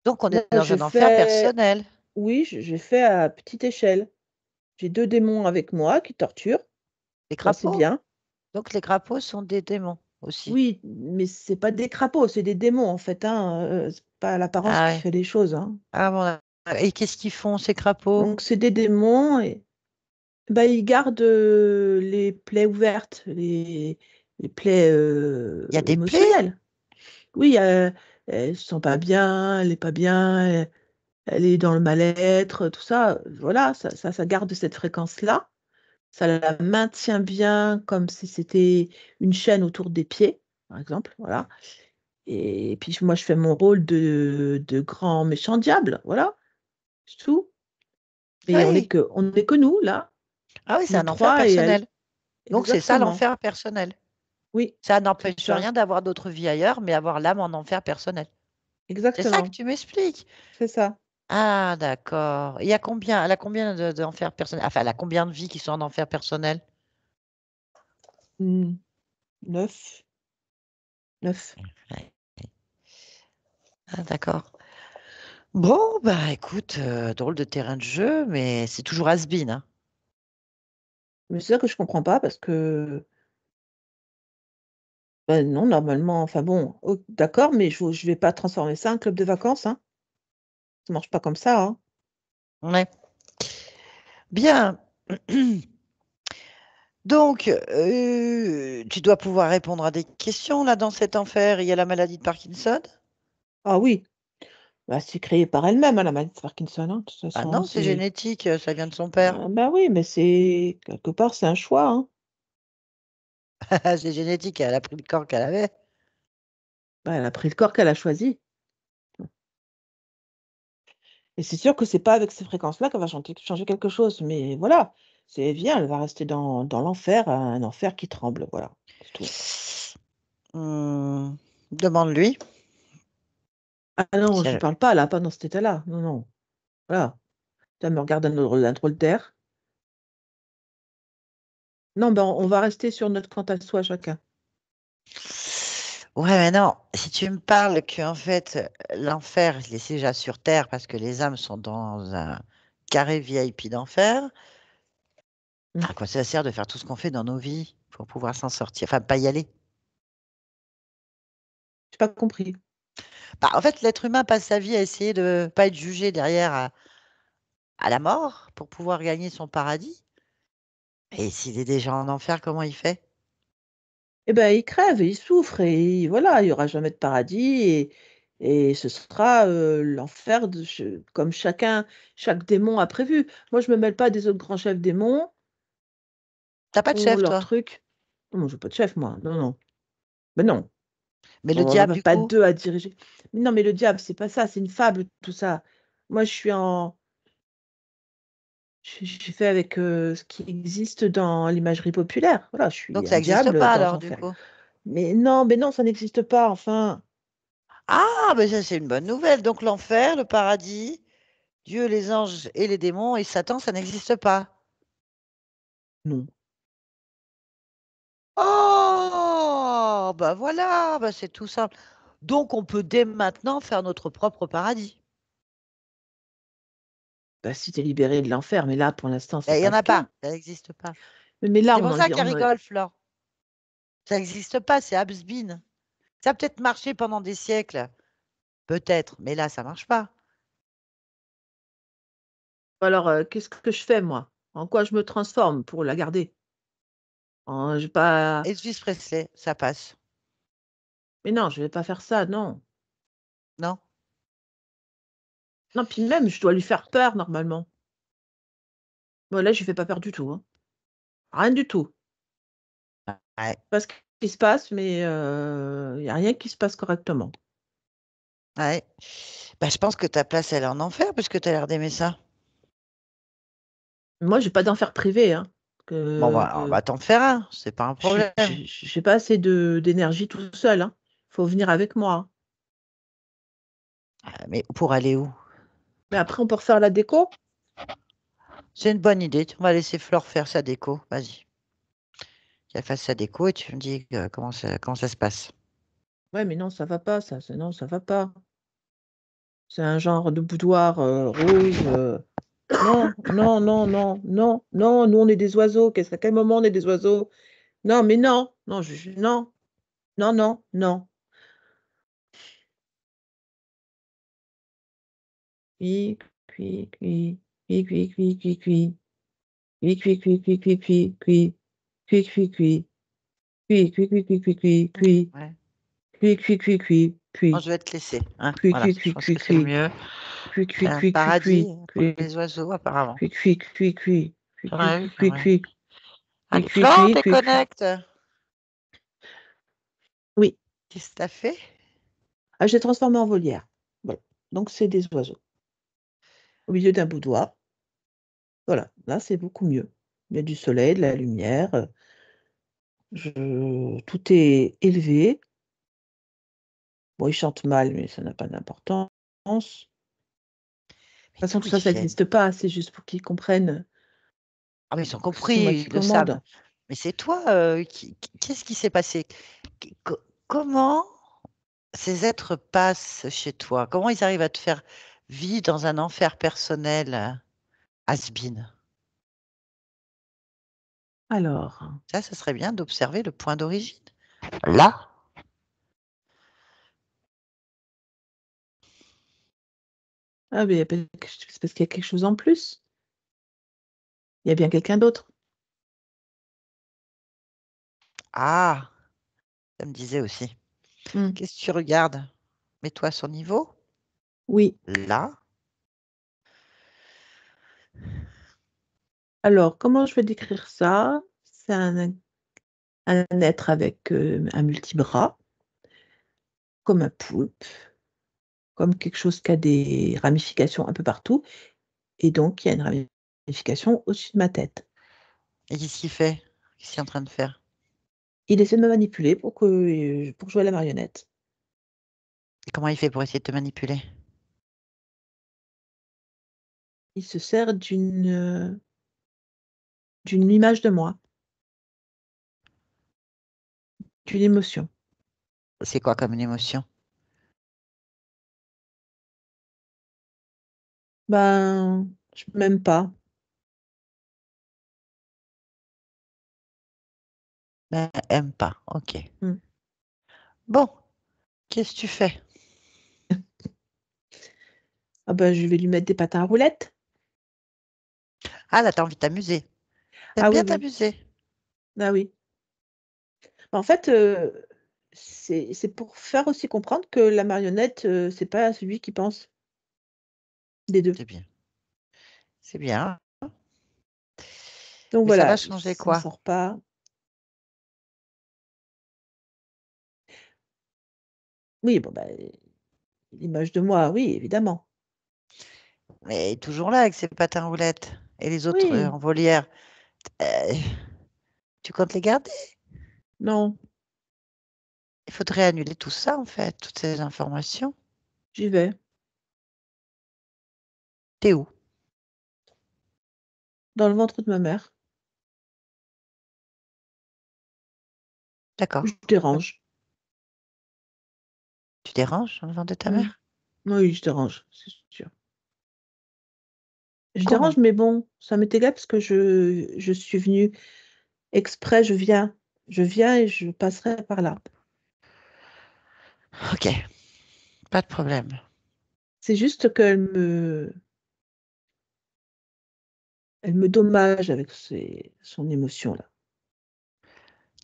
[SPEAKER 1] donc on
[SPEAKER 3] moi
[SPEAKER 1] est dans
[SPEAKER 3] je
[SPEAKER 1] un enfer
[SPEAKER 3] fais
[SPEAKER 1] personnel.
[SPEAKER 3] oui, je fais à petite échelle. J'ai 2 démons avec moi qui torturent,
[SPEAKER 1] Les
[SPEAKER 3] ça c'est
[SPEAKER 1] crapauds?
[SPEAKER 3] bien.
[SPEAKER 1] Donc les crapauds sont des démons aussi.
[SPEAKER 3] Oui, mais c'est pas des crapauds, c'est des démons en fait, hein, c'est pas l'apparence
[SPEAKER 1] Ah
[SPEAKER 3] qui
[SPEAKER 1] ouais.
[SPEAKER 3] fait les choses, hein.
[SPEAKER 1] Ah bon. Et qu'est-ce qu'ils font ces crapauds?
[SPEAKER 3] Donc c'est des démons et bah, ils gardent, les plaies ouvertes, les plaies,
[SPEAKER 1] Il y a des plaies?
[SPEAKER 3] émotionnelles. Oui, elle se sent pas bien, elle est pas bien, elle est dans le mal-être, tout ça, voilà, ça garde cette fréquence-là. Ça la maintient bien comme si c'était une chaîne autour des pieds, par exemple, voilà. Et puis moi, je fais mon rôle de grand méchant diable, voilà, c'est tout.
[SPEAKER 1] Ah
[SPEAKER 3] Et
[SPEAKER 1] oui.
[SPEAKER 3] on n'est que nous là,
[SPEAKER 1] Ah oui, c'est
[SPEAKER 3] nous
[SPEAKER 1] un enfer
[SPEAKER 3] 3 et elle.
[SPEAKER 1] personnel. Donc c'est ça
[SPEAKER 3] Exactement,
[SPEAKER 1] l'enfer personnel.
[SPEAKER 3] oui,
[SPEAKER 1] Ça
[SPEAKER 3] c'est
[SPEAKER 1] n'empêche
[SPEAKER 3] ça,
[SPEAKER 1] rien d'avoir d'autres vies ailleurs, mais avoir l'âme en enfer personnel. C'est ça que
[SPEAKER 3] exactement,
[SPEAKER 1] tu m'expliques.
[SPEAKER 3] c'est ça.
[SPEAKER 1] Ah d'accord. Il y a combien? Elle a combien d'enfers personnels? Enfin, elle a combien de vies qui sont en enfer personnel?
[SPEAKER 3] Mmh, 9, 9.
[SPEAKER 1] Ouais. Ah d'accord. Bon, bah écoute, drôle de terrain de jeu, mais c'est toujours has-been, hein.
[SPEAKER 3] Mais c'est ça que je comprends pas parce que, bah, non, normalement, enfin bon, o d'accord, mais je vais pas transformer ça en club de vacances, hein. Ça marche pas comme ça, hein.
[SPEAKER 1] Ouais. Bien. Donc, tu dois pouvoir répondre à des questions là dans cet enfer. Il y a la maladie de Parkinson?
[SPEAKER 3] Ah oui, bah, c'est créé par elle-même, hein, la maladie de Parkinson, hein, de toute
[SPEAKER 1] Ah
[SPEAKER 3] façon, hein,
[SPEAKER 1] non, c'est
[SPEAKER 3] c'est
[SPEAKER 1] génétique, ça vient de son père.
[SPEAKER 3] bah, oui, mais c'est quelque part, c'est un choix, hein.
[SPEAKER 1] C'est génétique, elle a pris le corps qu'elle avait.
[SPEAKER 3] Bah, elle a pris le corps qu'elle a choisi et c'est sûr que c'est pas avec ces fréquences-là qu'elle va changer quelque chose, mais voilà, c'est bien, elle va rester dans l'enfer, un enfer qui tremble, voilà, c'est tout.
[SPEAKER 1] Mmh, demande-lui.
[SPEAKER 3] Ah non,
[SPEAKER 1] Si
[SPEAKER 3] je lui
[SPEAKER 1] elle
[SPEAKER 3] parle pas là, pas dans cet état-là, non, non, voilà. Elle me regarde d'un drôle d'air. Non, ben, on va rester sur notre quant à soi chacun.
[SPEAKER 1] ouais, mais non, si tu me parles qu'en fait, l'enfer, il est déjà sur terre parce que les âmes sont dans un carré VIP d'enfer,
[SPEAKER 3] Mmh.
[SPEAKER 1] à quoi ça sert de faire tout ce qu'on fait dans nos vies pour pouvoir s'en sortir? Enfin, pas y aller.
[SPEAKER 3] J'ai pas compris.
[SPEAKER 1] Bah, en fait, l'être humain passe sa vie à essayer de pas être jugé derrière à la mort pour pouvoir gagner son paradis. Et s'il est déjà en enfer, comment il fait?
[SPEAKER 3] Eh ben, il crève et il souffre et voilà, il y aura jamais de paradis et ce sera, l'enfer de che comme chaque démon a prévu. Moi, je me mêle pas des autres grands chefs démons,
[SPEAKER 1] T'as pas de
[SPEAKER 3] font
[SPEAKER 1] chef,
[SPEAKER 3] leur
[SPEAKER 1] toi?
[SPEAKER 3] truc. Non, moi, je veux pas de chef, moi. Non, non. Ben non,
[SPEAKER 1] Mais le
[SPEAKER 3] on va
[SPEAKER 1] diable,
[SPEAKER 3] pas
[SPEAKER 1] du
[SPEAKER 3] pas
[SPEAKER 1] coup?
[SPEAKER 3] 2 à diriger. Mais non, mais le diable, c'est pas ça, c'est une fable tout ça. Moi, j'ai fait avec, ce qui existe dans l'imagerie populaire. Voilà, je
[SPEAKER 1] Donc
[SPEAKER 3] suis
[SPEAKER 1] ça
[SPEAKER 3] un
[SPEAKER 1] n'existe
[SPEAKER 3] diable
[SPEAKER 1] pas
[SPEAKER 3] dans
[SPEAKER 1] alors,
[SPEAKER 3] un
[SPEAKER 1] du
[SPEAKER 3] fer.
[SPEAKER 1] coup?
[SPEAKER 3] Mais non, ça n'existe pas, enfin.
[SPEAKER 1] Ah, mais ça, c'est une bonne nouvelle. Donc l'enfer, le paradis, Dieu, les anges et les démons et Satan, ça n'existe pas.
[SPEAKER 3] Non.
[SPEAKER 1] Oh, bah voilà, bah c'est tout simple. Donc, on peut dès maintenant faire notre propre paradis.
[SPEAKER 3] Bah, si tu es libéré de l'enfer, mais là, pour l'instant,
[SPEAKER 1] Il
[SPEAKER 3] c'est
[SPEAKER 1] n'y
[SPEAKER 3] pas
[SPEAKER 1] en
[SPEAKER 3] le
[SPEAKER 1] a
[SPEAKER 3] cas.
[SPEAKER 1] pas, ça n'existe pas.
[SPEAKER 3] Mais là,
[SPEAKER 1] C'est
[SPEAKER 3] on
[SPEAKER 1] pour
[SPEAKER 3] en
[SPEAKER 1] ça
[SPEAKER 3] vit.
[SPEAKER 1] qu'elle rigole, Flore. Ça n'existe pas, c'est Habsbin. Ça a peut-être marché pendant des siècles, peut-être, mais là, ça marche pas.
[SPEAKER 3] Alors, qu'est-ce que je fais, moi? En quoi je me transforme pour la garder? Je vais pas...
[SPEAKER 1] Elvis Presley, ça passe,
[SPEAKER 3] Mais non, je vais pas faire ça, non.
[SPEAKER 1] non?
[SPEAKER 3] Non, puis même, je dois lui faire peur, normalement. Bon, là, je lui fais pas peur du tout, hein. Rien du tout.
[SPEAKER 1] Ouais,
[SPEAKER 3] Pas ce qui se passe, mais il y a rien qui se passe correctement.
[SPEAKER 1] ouais. Bah, je pense que ta place, elle est en enfer, puisque tu as l'air d'aimer ça.
[SPEAKER 3] Moi, j'ai pas d'enfer privé, hein.
[SPEAKER 1] Bon,
[SPEAKER 3] Que,
[SPEAKER 1] bah, on va t'en faire un, c'est pas un problème.
[SPEAKER 3] j'ai pas assez d'énergie tout seul, hein. Faut venir avec moi.
[SPEAKER 1] Mais pour aller où?
[SPEAKER 3] Mais après, on peut refaire la déco?
[SPEAKER 1] C'est une bonne idée. On va laisser Flore faire sa déco. Vas-y. Qu'elle fasse sa déco et tu me dis comment ça se passe.
[SPEAKER 3] Ouais, mais non, ça va pas, ça. Non, ça va pas. C'est un genre de boudoir rose. Non, non, non, non, non, non, nous, on est des oiseaux. À quel moment on est des oiseaux? Non, mais non, non, non, non, non, non. Cui, cui, cui, cui, cui, cui, cui, cui. Cui, cui, cui, cui, cui, cui, cui. Cui, cui, cui. Cui, cui, cui, cui, cui, cui, cui.
[SPEAKER 1] Ouais.
[SPEAKER 3] Cui, cui, cui, cui,
[SPEAKER 1] Bon,
[SPEAKER 3] cui.
[SPEAKER 1] je vais te laisser, hein.
[SPEAKER 3] Cui,
[SPEAKER 1] Voilà,
[SPEAKER 3] cui,
[SPEAKER 1] je
[SPEAKER 3] cui,
[SPEAKER 1] pense
[SPEAKER 3] cui,
[SPEAKER 1] que c'est le
[SPEAKER 3] cui.
[SPEAKER 1] mieux.
[SPEAKER 3] Cui,
[SPEAKER 1] C'est
[SPEAKER 3] cui,
[SPEAKER 1] un
[SPEAKER 3] cui, cui,
[SPEAKER 1] paradis
[SPEAKER 3] cui.
[SPEAKER 1] pour
[SPEAKER 3] Cui,
[SPEAKER 1] les oiseaux, apparemment.
[SPEAKER 3] cui, cui, cui, cui. Cui, cui,
[SPEAKER 1] J'aimerais,
[SPEAKER 3] cui, cui,
[SPEAKER 1] j'aimerais.
[SPEAKER 3] cui. Cui,
[SPEAKER 1] Allez,
[SPEAKER 3] cui,
[SPEAKER 1] Flore,
[SPEAKER 3] cui, cui, cui.
[SPEAKER 1] déconnecte.
[SPEAKER 3] Oui.
[SPEAKER 1] Qu'est-ce que t'as fait?
[SPEAKER 3] Ah, j'ai transformé en volière. Voilà. Donc, c'est des oiseaux. Au milieu d'un boudoir. Voilà. Là, c'est beaucoup mieux. Il y a du soleil, de la lumière. Tout est élevé. Bon, ils chantent mal, mais ça n'a pas d'importance. De
[SPEAKER 1] Mais
[SPEAKER 3] toute façon,
[SPEAKER 1] d'où
[SPEAKER 3] tout
[SPEAKER 1] ils
[SPEAKER 3] ça, ça
[SPEAKER 1] viennent?
[SPEAKER 3] n'existe pas. C'est juste pour qu'ils comprennent
[SPEAKER 1] Ah, mais ils ont
[SPEAKER 3] que c'est moi
[SPEAKER 1] compris,
[SPEAKER 3] qui
[SPEAKER 1] ils le savent.
[SPEAKER 3] commande.
[SPEAKER 1] Mais c'est toi, qu'est-ce qui s'est passé? Comment ces êtres passent chez toi? Comment ils arrivent à te faire vivre dans un enfer personnel, has-been?
[SPEAKER 3] Alors,
[SPEAKER 1] Ça serait bien d'observer le point d'origine. Là,
[SPEAKER 3] ah, mais c'est parce qu'il y a quelque chose en plus. Il y a bien quelqu'un d'autre.
[SPEAKER 1] ah, ça me disait aussi.
[SPEAKER 3] Hmm.
[SPEAKER 1] Qu'est-ce que tu regardes? Mets-toi à son niveau.
[SPEAKER 3] Oui.
[SPEAKER 1] Là,
[SPEAKER 3] Alors, comment je vais décrire ça? C'est un être avec un multibras, comme un poulpe, comme quelque chose qui a des ramifications un peu partout. Et donc, il y a une ramification au-dessus de ma tête.
[SPEAKER 1] et qu'est-ce qu'il fait? Qu'est-ce qu'il est en train de faire?
[SPEAKER 3] Il essaie de me manipuler pour jouer à la marionnette.
[SPEAKER 1] Et comment il fait pour essayer de te manipuler?
[SPEAKER 3] Il se sert d'une image de moi, d'une émotion.
[SPEAKER 1] C'est quoi comme une émotion?
[SPEAKER 3] Ben, je m'aime pas.
[SPEAKER 1] Ben, aime pas. Ok.
[SPEAKER 3] Hmm.
[SPEAKER 1] Bon, qu'est-ce que tu fais?
[SPEAKER 3] Ah ben, je vais lui mettre des patins à roulettes.
[SPEAKER 1] Ah là, t'as envie de t'amuser. T'aimes
[SPEAKER 3] Ah oui,
[SPEAKER 1] bien
[SPEAKER 3] oui.
[SPEAKER 1] t'amuser.
[SPEAKER 3] Ah oui. En fait, c'est pour faire aussi comprendre que la marionnette, c'est pas celui qui pense des 2.
[SPEAKER 1] C'est bien. C'est bien.
[SPEAKER 3] Donc
[SPEAKER 1] Mais ça va
[SPEAKER 3] voilà, il
[SPEAKER 1] changer
[SPEAKER 3] s'en
[SPEAKER 1] quoi?
[SPEAKER 3] sort pas. Oui, bon, bah, l'image de moi, oui, évidemment.
[SPEAKER 1] Mais il est toujours là avec ses patins roulettes. Et les autres
[SPEAKER 3] Oui,
[SPEAKER 1] en volière. Euh, tu comptes les garder?
[SPEAKER 3] non,
[SPEAKER 1] Il faudrait annuler tout ça, en fait, toutes ces informations.
[SPEAKER 3] j'y vais.
[SPEAKER 1] T'es où?
[SPEAKER 3] Dans le ventre de ma mère.
[SPEAKER 1] D'accord.
[SPEAKER 3] Je dérange.
[SPEAKER 1] Tu déranges dans le ventre de ta
[SPEAKER 3] Mm.
[SPEAKER 1] mère?
[SPEAKER 3] Oui, je dérange, c'est sûr. Je
[SPEAKER 1] Comment?
[SPEAKER 3] dérange, mais bon, ça m'est égal parce que je suis venue exprès, je viens. Je viens et je passerai par là.
[SPEAKER 1] Ok, pas de problème.
[SPEAKER 3] C'est juste elle me dommage avec son émotion là.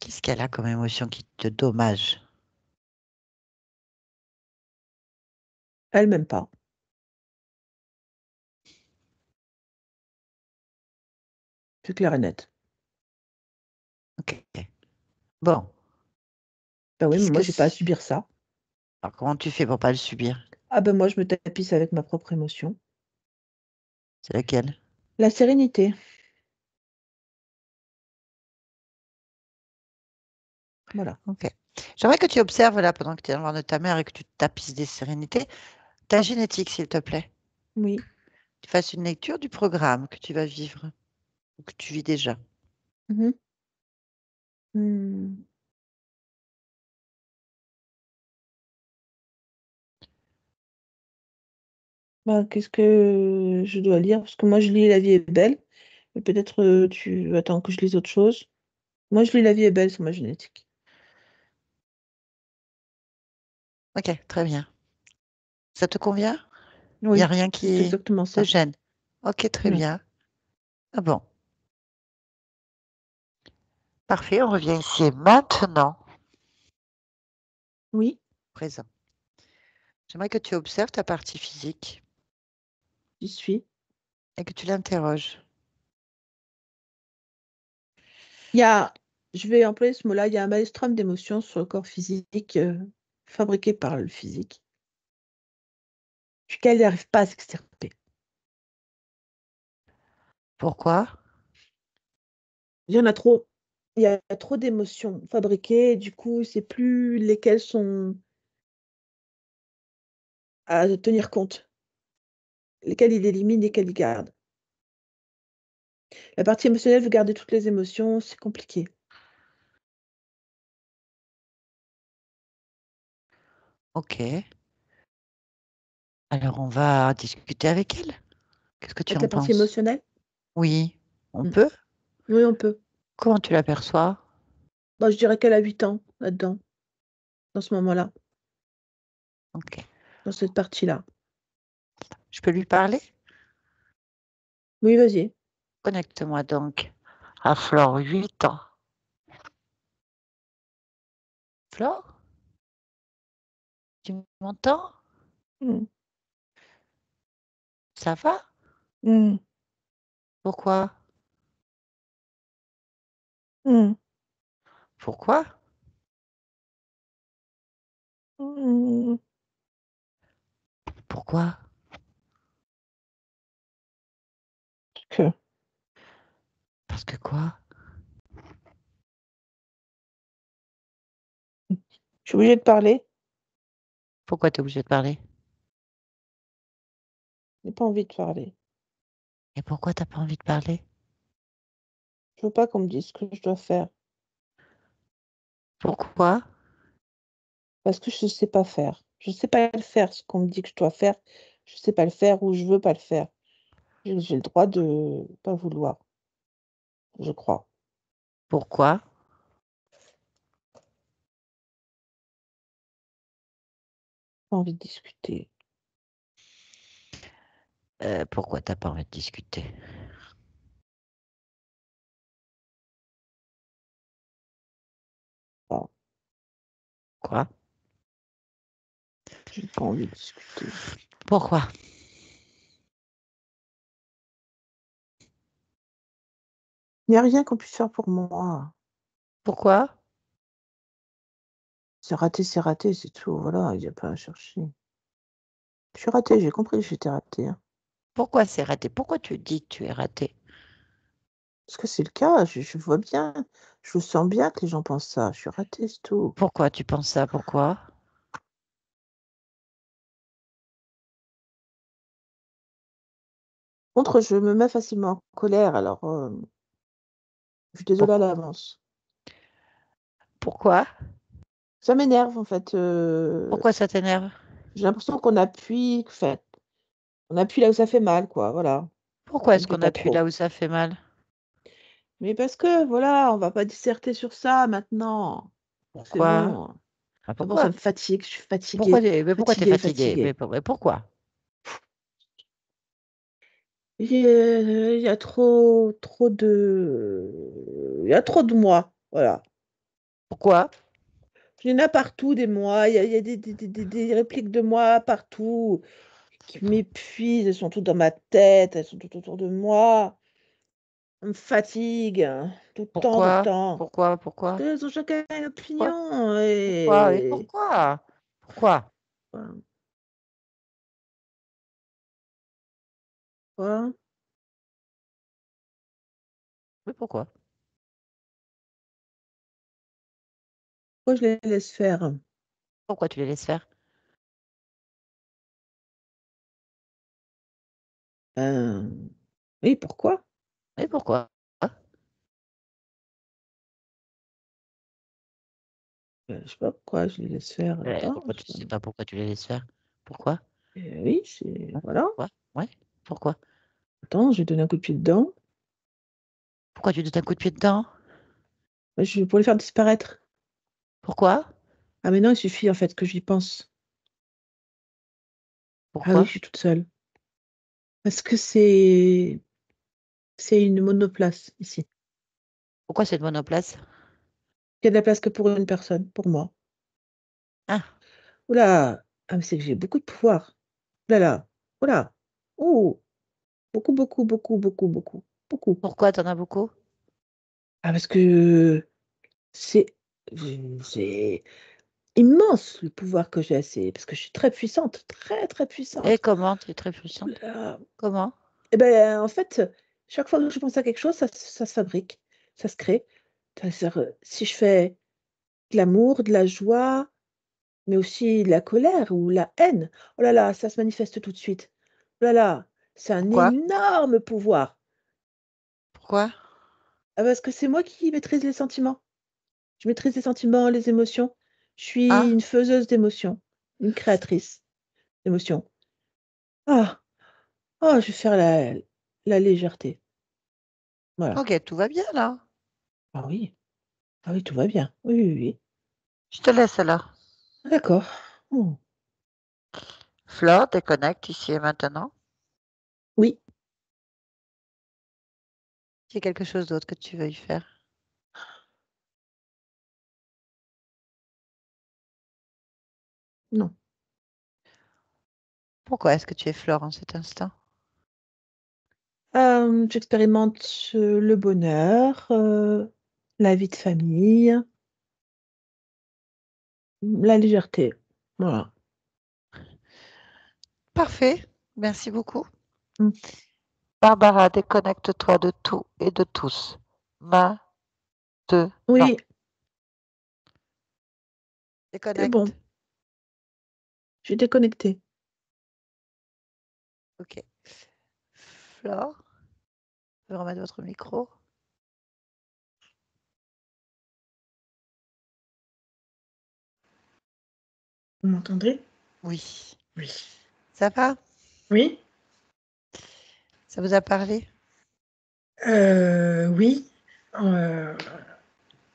[SPEAKER 1] Qu'est-ce qu'elle a comme émotion qui te dommage?
[SPEAKER 3] Elle m'aime pas. C'est clair et net.
[SPEAKER 1] Ok. Bon,
[SPEAKER 3] Ben oui, mais
[SPEAKER 1] qu'est-ce
[SPEAKER 3] moi,
[SPEAKER 1] que
[SPEAKER 3] j'ai pas à
[SPEAKER 1] c'est?
[SPEAKER 3] subir ça.
[SPEAKER 1] Alors, comment tu fais pour pas le subir?
[SPEAKER 3] Ah ben moi, je me tapisse avec ma propre émotion.
[SPEAKER 1] C'est laquelle?
[SPEAKER 3] La sérénité. Voilà.
[SPEAKER 1] Ok. J'aimerais que tu observes là pendant que tu es dans le ventre de ta mère et que tu te tapisses des sérénités, ta génétique, s'il te plaît.
[SPEAKER 3] Oui.
[SPEAKER 1] Tu fasses une lecture du programme que tu vas vivre ou que tu vis déjà.
[SPEAKER 3] Mhm. Hmm. Bah, qu'est-ce que je dois lire? Parce que moi, je lis La vie est belle. Mais peut-être tu attends que je lise autre chose. Moi, je lis La vie est belle sur ma génétique.
[SPEAKER 1] Ok, très bien. Ça te convient? Il n'y a
[SPEAKER 3] Oui,
[SPEAKER 1] rien
[SPEAKER 3] c'est
[SPEAKER 1] qui
[SPEAKER 3] exactement
[SPEAKER 1] te
[SPEAKER 3] ça.
[SPEAKER 1] gêne. Ok, très
[SPEAKER 3] Non.
[SPEAKER 1] bien. Ah bon, parfait, on revient ici maintenant,
[SPEAKER 3] Oui,
[SPEAKER 1] présent. J'aimerais que tu observes ta partie physique
[SPEAKER 3] j'y suis.
[SPEAKER 1] et que tu l'interroges.
[SPEAKER 3] Il y a, je vais employer ce mot-là, il y a un maelstrom d'émotions sur le corps physique fabriqué par le physique, duquel il n'arrive pas à s'extirper.
[SPEAKER 1] Pourquoi?
[SPEAKER 3] Il y en a trop. Il y a trop d'émotions fabriquées, et du coup, c'est plus lesquelles sont à tenir compte, lesquelles il élimine, lesquelles il garde. La partie émotionnelle veut garder toutes les émotions, c'est compliqué.
[SPEAKER 1] Ok. Alors on va discuter avec elle. Qu'est-ce que tu
[SPEAKER 3] Avec
[SPEAKER 1] en
[SPEAKER 3] la partie
[SPEAKER 1] penses?
[SPEAKER 3] émotionnelle,
[SPEAKER 1] Oui, on
[SPEAKER 3] mm.
[SPEAKER 1] peut?
[SPEAKER 3] Oui, on peut.
[SPEAKER 1] Comment tu l'aperçois?
[SPEAKER 3] Bon, je dirais qu'elle a 8 ans là-dedans, dans ce moment-là,
[SPEAKER 1] Ok.
[SPEAKER 3] dans cette partie-là.
[SPEAKER 1] Je peux lui parler?
[SPEAKER 3] Oui, vas-y.
[SPEAKER 1] Connecte-moi donc à Flore, 8 ans. Flore, tu m'entends?
[SPEAKER 3] Mm.
[SPEAKER 1] Ça va?
[SPEAKER 3] Mm.
[SPEAKER 1] Pourquoi?
[SPEAKER 3] Mm.
[SPEAKER 1] Pourquoi?
[SPEAKER 3] Mm.
[SPEAKER 1] Pourquoi?
[SPEAKER 3] Que
[SPEAKER 1] Parce que quoi?
[SPEAKER 3] je suis obligée de parler,
[SPEAKER 1] Pourquoi tu es obligé de parler?
[SPEAKER 3] je n'ai pas envie de parler.
[SPEAKER 1] Et pourquoi t'as pas envie de parler?
[SPEAKER 3] Je veux pas qu'on me dise ce que je dois faire,
[SPEAKER 1] Pourquoi?
[SPEAKER 3] parce que je ne sais pas faire. Je ne sais pas le faire, ce qu'on me dit que je dois faire. Je ne sais pas le faire ou je veux pas le faire. J'ai le droit de pas vouloir, je crois.
[SPEAKER 1] Pourquoi?
[SPEAKER 3] Pas envie de discuter.
[SPEAKER 1] Pourquoi t'as pas envie de discuter?
[SPEAKER 3] Pas.
[SPEAKER 1] Quoi?
[SPEAKER 3] J'ai pas envie de discuter.
[SPEAKER 1] Pourquoi?
[SPEAKER 3] Il n'y a rien qu'on puisse faire pour moi.
[SPEAKER 1] Pourquoi?
[SPEAKER 3] C'est raté, c'est tout. Voilà, il n'y a pas à chercher. Je suis ratée, j'ai compris que j'étais ratée, hein.
[SPEAKER 1] Pourquoi c'est raté? Pourquoi tu dis que tu es raté?
[SPEAKER 3] Parce que c'est le cas, je vois bien, je sens bien que les gens pensent ça. Je suis ratée, c'est tout.
[SPEAKER 1] Pourquoi tu penses ça? Pourquoi?
[SPEAKER 3] Contre, je me mets facilement en colère, alors je suis désolée à
[SPEAKER 1] Pourquoi?
[SPEAKER 3] l'avance.
[SPEAKER 1] Pourquoi?
[SPEAKER 3] Ça m'énerve, en fait.
[SPEAKER 1] Pourquoi ça t'énerve?
[SPEAKER 3] J'ai l'impression qu'on appuie, on appuie là où ça fait mal, quoi. Voilà.
[SPEAKER 1] Pourquoi
[SPEAKER 3] Ça me
[SPEAKER 1] est-ce
[SPEAKER 3] plaît
[SPEAKER 1] qu'on
[SPEAKER 3] pas
[SPEAKER 1] appuie là
[SPEAKER 3] trop.
[SPEAKER 1] où ça fait mal?
[SPEAKER 3] Mais parce que, voilà, on va pas disserter sur ça maintenant. C'est
[SPEAKER 1] Pourquoi?
[SPEAKER 3] bon.
[SPEAKER 1] Ah,
[SPEAKER 3] C'est bon, ça
[SPEAKER 1] pourquoi?
[SPEAKER 3] me fatigue. Je suis
[SPEAKER 1] Pourquoi
[SPEAKER 3] fatiguée.
[SPEAKER 1] t'es
[SPEAKER 3] Fatiguée,
[SPEAKER 1] fatigué?
[SPEAKER 3] fatiguée.
[SPEAKER 1] Mais pourquoi?
[SPEAKER 3] Il y a il y a trop de moi. Voilà.
[SPEAKER 1] Pourquoi?
[SPEAKER 3] Il y en a partout des moi. Il y a des répliques de moi partout qui m'épuisent. Elles sont toutes dans ma tête. Elles sont toutes autour de moi. Elles me fatiguent. Tout le temps, tout le
[SPEAKER 1] Pourquoi?
[SPEAKER 3] temps.
[SPEAKER 1] Pourquoi?
[SPEAKER 3] Parce
[SPEAKER 1] Pourquoi?
[SPEAKER 3] qu'elles ont chacun une
[SPEAKER 1] Pourquoi?
[SPEAKER 3] opinion.
[SPEAKER 1] Pourquoi? Et
[SPEAKER 3] Et...
[SPEAKER 1] pourquoi? Pourquoi?
[SPEAKER 3] Voilà. Quoi.
[SPEAKER 1] Mais pourquoi?
[SPEAKER 3] Pourquoi je les laisse faire?
[SPEAKER 1] Pourquoi tu les laisses faire?
[SPEAKER 3] Oui, pourquoi?
[SPEAKER 1] Mais pourquoi?
[SPEAKER 3] Je sais pas pourquoi je les laisse faire. Attends,
[SPEAKER 1] Pourquoi tu sais pas pourquoi tu les laisses faire? Pourquoi?
[SPEAKER 3] oui, c'est...
[SPEAKER 1] Hein?
[SPEAKER 3] Voilà.
[SPEAKER 1] Pourquoi? Ouais. Pourquoi?
[SPEAKER 3] Attends, je vais donner un coup de pied dedans.
[SPEAKER 1] Pourquoi tu donnes un coup de pied dedans?
[SPEAKER 3] Pour les faire disparaître.
[SPEAKER 1] Pourquoi?
[SPEAKER 3] Ah, mais non, il suffit en fait que j'y pense. Ah oui,
[SPEAKER 1] Pourquoi?
[SPEAKER 3] je suis toute seule. Parce que c'est une monoplace ici.
[SPEAKER 1] Pourquoi cette monoplace?
[SPEAKER 3] Il y a de la place que pour une personne, pour moi.
[SPEAKER 1] Ah,
[SPEAKER 3] Oula! Ah, mais c'est que j'ai beaucoup de pouvoir. Oula là! Oula! Oh! Beaucoup, beaucoup, beaucoup, beaucoup, beaucoup, beaucoup.
[SPEAKER 1] pourquoi t'en as beaucoup?
[SPEAKER 3] Ah, parce que c'est c'est immense le pouvoir que j'ai. Parce que je suis très puissante, très, très
[SPEAKER 1] Et
[SPEAKER 3] puissante.
[SPEAKER 1] comment? Tu es très puissante.
[SPEAKER 3] Oula!
[SPEAKER 1] Comment?
[SPEAKER 3] Et ben, en fait, chaque fois que je pense à quelque chose, ça se fabrique, ça se crée. C'est-à-dire, si je fais de l'amour, de la joie, mais aussi de la colère ou la haine, oh là là, ça se manifeste tout de suite. Oh là là, c'est un
[SPEAKER 1] Pourquoi?
[SPEAKER 3] énorme pouvoir.
[SPEAKER 1] Pourquoi?
[SPEAKER 3] Ah, parce que c'est moi qui maîtrise les sentiments. Je maîtrise les sentiments, les émotions. Je suis
[SPEAKER 1] Ah,
[SPEAKER 3] une faiseuse d'émotions, une créatrice d'émotions. Ah, oh, je vais faire la légèreté. Voilà.
[SPEAKER 1] ok, tout va bien là.
[SPEAKER 3] Ah oui, ah oui, tout va bien. Oui, oui, oui.
[SPEAKER 1] Je te laisse alors.
[SPEAKER 3] D'accord. Oh.
[SPEAKER 1] Flore, déconnecte ici et maintenant.
[SPEAKER 3] Oui,
[SPEAKER 1] Il y a quelque chose d'autre que tu veuilles faire.
[SPEAKER 3] non.
[SPEAKER 1] Pourquoi est-ce que tu es Flore en cet instant?
[SPEAKER 3] J'expérimente le bonheur, la vie de famille, la légèreté. Voilà.
[SPEAKER 1] Parfait, merci beaucoup.
[SPEAKER 3] Mm.
[SPEAKER 1] Barbara, déconnecte-toi de tout et de tous. Maintenant.
[SPEAKER 3] Oui, c'est bon.
[SPEAKER 1] Déconnecte.
[SPEAKER 3] Je suis déconnectée.
[SPEAKER 1] Ok. Flore, vous pouvez remettre votre micro.
[SPEAKER 2] Vous m'entendez?
[SPEAKER 1] Oui.
[SPEAKER 2] Oui.
[SPEAKER 1] Ça va?
[SPEAKER 2] Oui?
[SPEAKER 1] Ça vous a parlé?
[SPEAKER 2] Oui. Euh,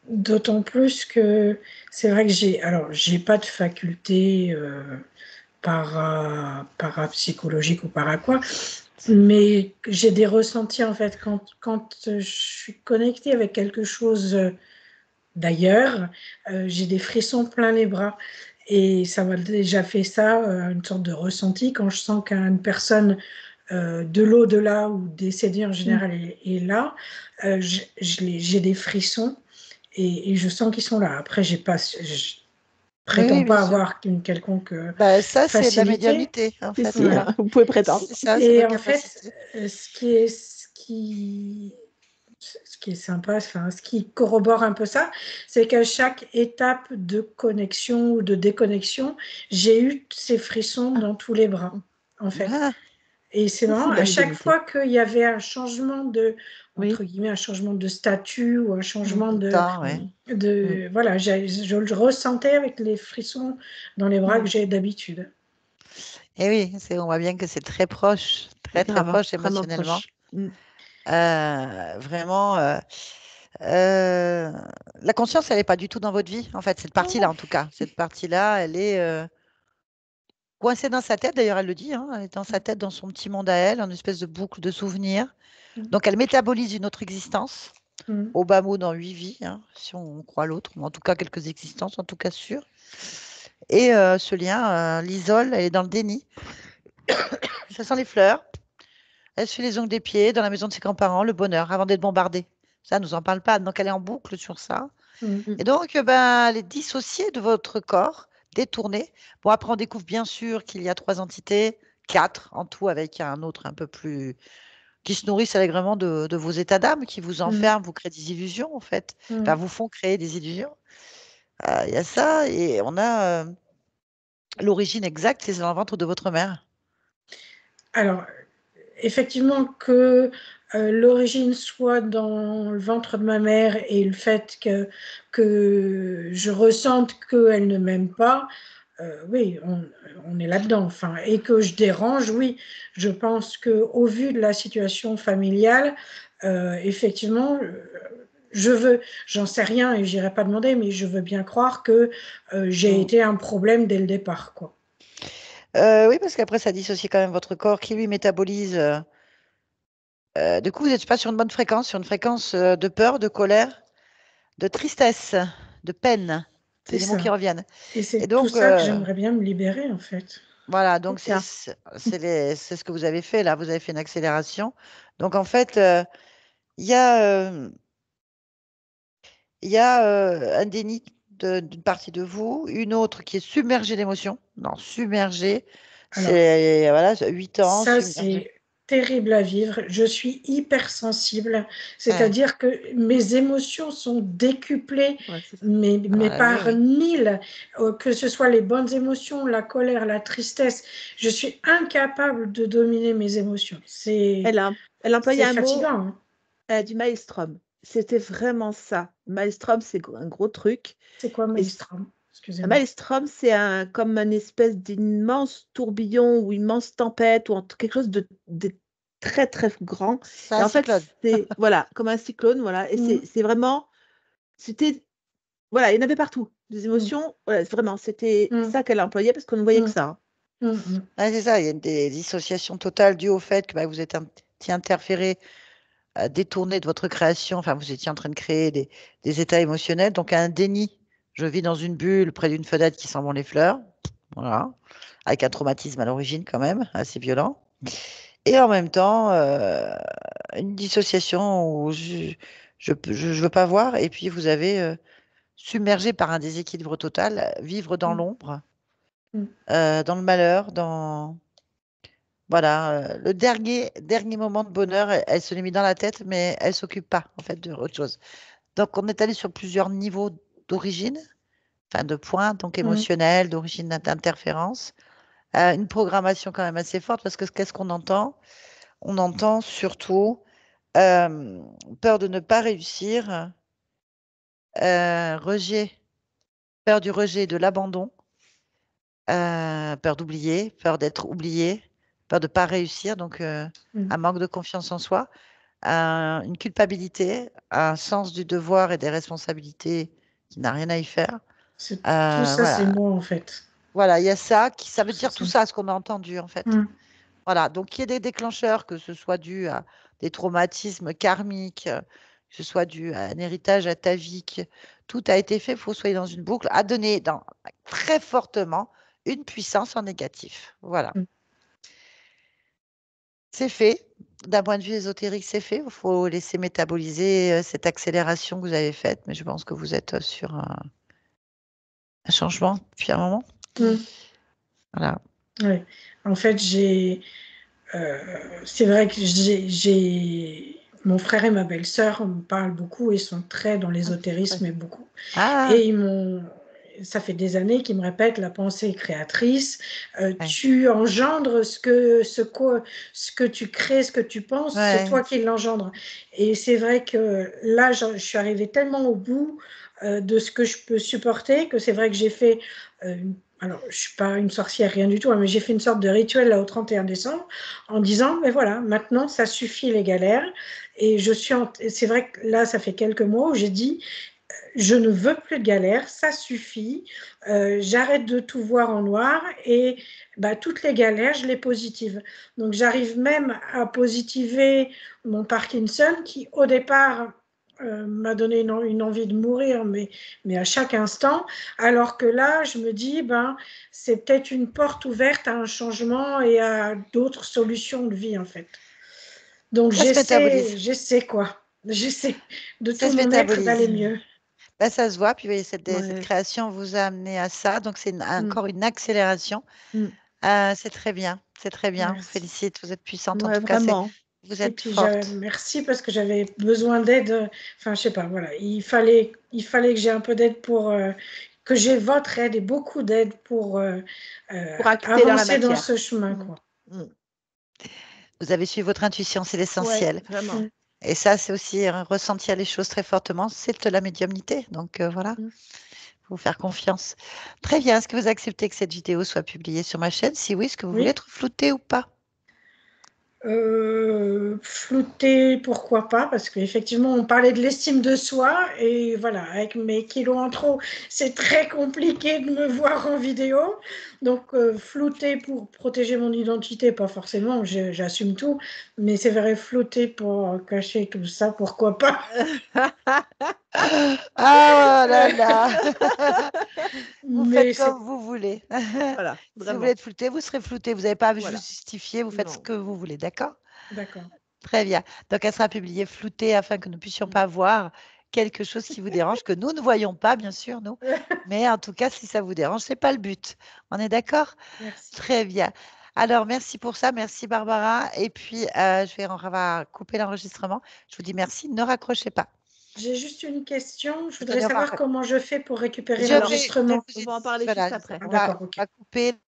[SPEAKER 2] D'autant plus que c'est vrai que j'ai pas de faculté parapsychologique ou para quoi, mais j'ai des ressentis en fait quand je suis connectée avec quelque chose d'ailleurs, j'ai des frissons plein les bras. Et ça m'a déjà fait ça, une sorte de ressenti quand je sens qu'une personne de l'au-delà ou décédée en
[SPEAKER 3] Mm.
[SPEAKER 2] général est là, j'ai des frissons et je sens qu'ils sont là. Après, je
[SPEAKER 1] Oui,
[SPEAKER 2] prétends
[SPEAKER 1] oui, bien
[SPEAKER 2] pas
[SPEAKER 1] sûr.
[SPEAKER 2] avoir une quelconque
[SPEAKER 1] Bah, ça, c'est de la
[SPEAKER 2] facilité.
[SPEAKER 1] médiumnité, en
[SPEAKER 3] Si,
[SPEAKER 1] fait.
[SPEAKER 3] si,
[SPEAKER 2] Voilà.
[SPEAKER 1] Voilà.
[SPEAKER 3] hein, vous pouvez
[SPEAKER 1] C'est
[SPEAKER 3] prétendre.
[SPEAKER 1] ça, c'est
[SPEAKER 2] Et
[SPEAKER 1] votre
[SPEAKER 2] en fait,
[SPEAKER 1] capacité.
[SPEAKER 2] ce qui est sympa, enfin, ce qui corrobore un peu ça, c'est qu'à chaque étape de connexion ou de déconnexion, j'ai eu ces frissons dans tous les bras, en fait.
[SPEAKER 1] Ah,
[SPEAKER 2] Et c'est
[SPEAKER 3] Ça,
[SPEAKER 2] marrant,
[SPEAKER 3] c'est
[SPEAKER 2] à
[SPEAKER 3] bien
[SPEAKER 2] chaque
[SPEAKER 3] médiumnité.
[SPEAKER 2] fois qu'il y avait un changement de, entre
[SPEAKER 3] Oui.
[SPEAKER 2] guillemets, un changement de statut ou un changement
[SPEAKER 1] Temps, ouais.
[SPEAKER 2] voilà, je le ressentais avec les frissons dans les bras que j'ai d'habitude.
[SPEAKER 1] Et oui, on voit bien que c'est très proche, très très
[SPEAKER 3] Vraiment,
[SPEAKER 1] proche
[SPEAKER 3] vraiment
[SPEAKER 1] émotionnellement.
[SPEAKER 3] proche.
[SPEAKER 1] Vraiment, la conscience, elle n'est pas du tout dans votre vie, en fait, cette partie-là, en tout cas. Cette partie-là, elle est coincée dans sa tête, d'ailleurs, elle le dit, hein, elle est dans sa tête, dans son petit monde à elle, en espèce de boucle de souvenirs. Donc, elle métabolise une autre existence,
[SPEAKER 2] Mm.
[SPEAKER 1] au bas mot dans 8 vies, hein, si on croit l'autre, ou en tout cas quelques existences, en tout cas sûres. Et ce lien l'isole, elle est dans le déni. Ça sent les fleurs. Elle se fait les ongles des pieds dans la maison de ses grands-parents, le bonheur, avant d'être bombardée. Ça, elle nous en parle pas. Donc, elle est en boucle sur ça.
[SPEAKER 2] Mm.
[SPEAKER 1] Et donc, ben, elle est dissociée de votre corps, détournée. Bon, après, on découvre bien sûr qu'il y a 3 entités, 4 en tout, avec un autre un peu plus qui se nourrissent allègrement de vos états d'âme, qui vous enferment, vous créent des illusions, en fait. Enfin,
[SPEAKER 2] Mm.
[SPEAKER 1] vous font créer des illusions. Il y a ça. Et on a l'origine exacte, c'est dans le ventre de votre mère.
[SPEAKER 2] Alors, effectivement, que l'origine soit dans le ventre de ma mère et le fait que je ressente qu'elle ne m'aime pas, oui, on est là-dedans. Enfin, et que je dérange, oui. Je pense qu'au vu de la situation familiale, effectivement, j'en sais rien et j'irai pas demander, mais je veux bien croire que j'ai
[SPEAKER 1] Mm.
[SPEAKER 2] été un problème dès le départ, quoi.
[SPEAKER 1] Oui, parce qu'après, ça dissocie quand même votre corps qui lui métabolise. Du coup, vous n'êtes pas sur une bonne fréquence, sur une fréquence de peur, de colère, de tristesse, de peine.
[SPEAKER 2] C'est
[SPEAKER 1] C'est les mots qui
[SPEAKER 2] ça.
[SPEAKER 1] reviennent.
[SPEAKER 2] Et
[SPEAKER 1] Et
[SPEAKER 2] c'est tout
[SPEAKER 1] donc,
[SPEAKER 2] ça que j'aimerais bien me libérer, en fait.
[SPEAKER 1] voilà,
[SPEAKER 3] C'est
[SPEAKER 1] donc
[SPEAKER 3] ça.
[SPEAKER 1] c'est ce que vous avez fait là. Vous avez fait une accélération. Donc, en fait, il y a, un déni d'une partie de vous, une autre qui est submergée d'émotions. Non, submergée.
[SPEAKER 2] Alors,
[SPEAKER 1] C'est voilà, 8 ans,
[SPEAKER 2] ça,
[SPEAKER 1] submergée.
[SPEAKER 2] c'est terrible à vivre. Je suis hypersensible,
[SPEAKER 1] Ouais.
[SPEAKER 2] c'est-à-dire que mes émotions sont décuplées,
[SPEAKER 3] Ouais, c'est ça.
[SPEAKER 2] mais
[SPEAKER 1] Alors, là, oui,
[SPEAKER 2] par
[SPEAKER 1] oui.
[SPEAKER 2] 1000, que ce soit les bonnes émotions, la colère, la tristesse. Je suis incapable de dominer mes émotions.
[SPEAKER 3] Elle employait
[SPEAKER 2] C'est
[SPEAKER 3] un mot
[SPEAKER 2] fatigant, hein.
[SPEAKER 3] du maelstrom. C'était vraiment ça. Maelstrom, c'est un gros truc.
[SPEAKER 2] C'est quoi,
[SPEAKER 3] Et
[SPEAKER 2] Maelstrom?
[SPEAKER 3] un
[SPEAKER 2] Excusez-moi.
[SPEAKER 3] maelstrom, c'est comme une espèce d'immense tourbillon ou immense tempête ou quelque chose de très très grand.
[SPEAKER 1] C'est
[SPEAKER 3] Et
[SPEAKER 1] un
[SPEAKER 3] en fait,
[SPEAKER 1] cyclone.
[SPEAKER 3] c'est voilà, comme un cyclone, voilà. Et
[SPEAKER 2] Mm,
[SPEAKER 3] c'est vraiment, c'était, voilà, il y en avait partout. Des
[SPEAKER 2] mm,
[SPEAKER 3] émotions, voilà, vraiment, c'était
[SPEAKER 2] mm,
[SPEAKER 3] ça qu'elle employait parce qu'on ne voyait que
[SPEAKER 2] mm,
[SPEAKER 3] ça, hein.
[SPEAKER 2] mm, mm.
[SPEAKER 1] Ouais, c'est ça, il y a des dissociations totales dues au fait que bah, vous êtes un petit interféré, détourné de votre création. Enfin, vous étiez en train de créer des états émotionnels. Donc, un déni. Je vis dans une bulle près d'une fenêtre qui sent bon les fleurs. Voilà. Avec un traumatisme à l'origine, quand même, assez violent. Et en même temps, une dissociation où je veux pas voir. Et puis, vous avez submergé par un déséquilibre total, vivre dans
[SPEAKER 2] Mm,
[SPEAKER 1] l'ombre,
[SPEAKER 2] mm.
[SPEAKER 1] dans le malheur, dans. Voilà, le dernier moment de bonheur, elle se l'est mis dans la tête, mais elle s'occupe pas, en fait, de autre chose. Donc, on est allé sur plusieurs niveaux d'origine, enfin de points, donc
[SPEAKER 2] Mm.
[SPEAKER 1] émotionnel, d'origine d'interférence. Une programmation quand même assez forte, parce que qu'est-ce qu'on entend? On entend surtout euh, peur de ne pas réussir, rejet, peur du rejet et de l'abandon, peur d'oublier, peur d'être oublié, peur de ne pas réussir, donc
[SPEAKER 2] Mm.
[SPEAKER 1] un manque de confiance en soi. Une culpabilité, un sens du devoir et des responsabilités qui n'a rien à y faire.
[SPEAKER 2] Tout ça, c'est
[SPEAKER 1] Voilà,
[SPEAKER 2] moi, en fait.
[SPEAKER 1] voilà, il y a ça, ça
[SPEAKER 2] Tout
[SPEAKER 1] veut
[SPEAKER 2] ça,
[SPEAKER 1] dire
[SPEAKER 2] c'est
[SPEAKER 1] tout
[SPEAKER 2] moi.
[SPEAKER 1] ça, ce qu'on a entendu en fait.
[SPEAKER 2] Mm.
[SPEAKER 1] Voilà, donc il y a des déclencheurs, que ce soit dû à des traumatismes karmiques, que ce soit dû à un héritage atavique, tout a été fait, il faut soyez dans une boucle, à donner très fortement une puissance en négatif. Voilà,
[SPEAKER 2] Mm.
[SPEAKER 1] c'est fait. D'un point de vue ésotérique, c'est fait. Il faut laisser métaboliser cette accélération que vous avez faite, mais je pense que vous êtes sur un changement depuis un moment.
[SPEAKER 2] Mm.
[SPEAKER 1] Voilà.
[SPEAKER 2] Ouais. En fait, c'est vrai que mon frère et ma belle-sœur me parlent beaucoup et sont très dans l'ésotérisme et beaucoup.
[SPEAKER 1] Ah,
[SPEAKER 2] Et ça fait des années qu'il me répète la pensée créatrice.
[SPEAKER 1] Ouais.
[SPEAKER 2] Tu engendres ce que tu crées, ce que tu penses, c'est
[SPEAKER 1] Ouais.
[SPEAKER 2] toi qui l'engendres. Et c'est vrai que là, je suis arrivée tellement au bout de ce que je peux supporter que c'est vrai que j'ai fait alors, je ne suis pas une sorcière, rien du tout, hein, mais j'ai fait une sorte de rituel là, au 31 décembre en disant, mais voilà, maintenant, ça suffit les galères. Et c'est vrai que là, ça fait quelques mois où j'ai dit, je ne veux plus de galères, ça suffit, j'arrête de tout voir en noir et bah, toutes les galères, je les positive. Donc, j'arrive même à positiver mon Parkinson qui, au départ, m'a donné une envie de mourir, mais à chaque instant, alors que là, je me dis, ben, c'est peut-être une porte ouverte à un changement et à d'autres solutions de vie, en fait. Donc,
[SPEAKER 1] Ça se métabolise.
[SPEAKER 2] j'essaie de
[SPEAKER 1] Ça
[SPEAKER 2] tout
[SPEAKER 1] se
[SPEAKER 2] mon être
[SPEAKER 1] métabolise.
[SPEAKER 2] d'aller mieux.
[SPEAKER 1] Bah, ça se voit, puis oui, cette
[SPEAKER 3] Ouais.
[SPEAKER 1] création vous a amené à ça, donc c'est encore une accélération.
[SPEAKER 3] Mm.
[SPEAKER 1] C'est très bien, c'est très bien. On vous
[SPEAKER 2] Merci.
[SPEAKER 1] félicite, vous êtes puissante. En
[SPEAKER 3] Ouais,
[SPEAKER 1] tout cas,
[SPEAKER 3] vraiment.
[SPEAKER 1] vous
[SPEAKER 2] Et
[SPEAKER 1] êtes
[SPEAKER 2] puis,
[SPEAKER 1] forte.
[SPEAKER 2] merci parce que j'avais besoin d'aide. Enfin, je sais pas, voilà. Il fallait que j'ai un peu d'aide que j'ai votre aide et beaucoup d'aide pour
[SPEAKER 3] Acter dans la
[SPEAKER 2] avancer dans
[SPEAKER 3] matière.
[SPEAKER 2] ce chemin,
[SPEAKER 3] Mm.
[SPEAKER 2] quoi.
[SPEAKER 3] Mm.
[SPEAKER 1] Vous avez suivi votre intuition, c'est
[SPEAKER 3] Ouais,
[SPEAKER 1] l'essentiel.
[SPEAKER 3] vraiment.
[SPEAKER 1] Et ça, c'est aussi ressentir les choses très fortement, c'est de la médiumnité. Donc voilà,
[SPEAKER 3] Mm.
[SPEAKER 1] faut vous faire confiance. Très bien. Est-ce que vous acceptez que cette vidéo soit publiée sur ma chaîne? Si oui, est-ce que vous voulez
[SPEAKER 2] Oui.
[SPEAKER 1] être flouté ou pas?
[SPEAKER 2] Flouter, pourquoi pas, parce qu'effectivement, on parlait de l'estime de soi, et voilà, avec mes kilos en trop, c'est très compliqué de me voir en vidéo. Donc, flouter pour protéger mon identité, pas forcément, j'assume tout, mais c'est vrai, flouter pour cacher tout ça, pourquoi pas.
[SPEAKER 1] Ah là là. Vous
[SPEAKER 2] Mais
[SPEAKER 1] faites
[SPEAKER 2] c'est
[SPEAKER 1] comme vous voulez.
[SPEAKER 3] Voilà,
[SPEAKER 1] Si vous voulez
[SPEAKER 3] vraiment.
[SPEAKER 1] être flouté, vous serez flouté. Vous n'avez pas à vous
[SPEAKER 3] Voilà.
[SPEAKER 1] justifier, vous faites ce
[SPEAKER 3] Non.
[SPEAKER 1] que vous voulez, d'accord?
[SPEAKER 2] d'accord.
[SPEAKER 1] Très bien. Donc, elle sera publiée floutée afin que nous ne puissions pas voir quelque chose qui vous dérange, que nous ne voyons pas, bien sûr, nous. Mais en tout cas, si ça vous dérange, ce n'est pas le but. On est d'accord?
[SPEAKER 2] Merci.
[SPEAKER 1] Très bien. Alors, merci pour ça. Merci, Barbara. Et puis, on va couper l'enregistrement. Je vous dis merci. Ne raccrochez pas.
[SPEAKER 2] J'ai juste une question. Je
[SPEAKER 1] Vous
[SPEAKER 2] voudrais
[SPEAKER 1] allez avoir-
[SPEAKER 2] savoir comment je fais pour récupérer
[SPEAKER 1] Je vais,
[SPEAKER 2] l'enregistrement.
[SPEAKER 3] On va en parler
[SPEAKER 1] voilà,
[SPEAKER 3] juste après.
[SPEAKER 1] on
[SPEAKER 2] D'accord, ok.
[SPEAKER 1] va couper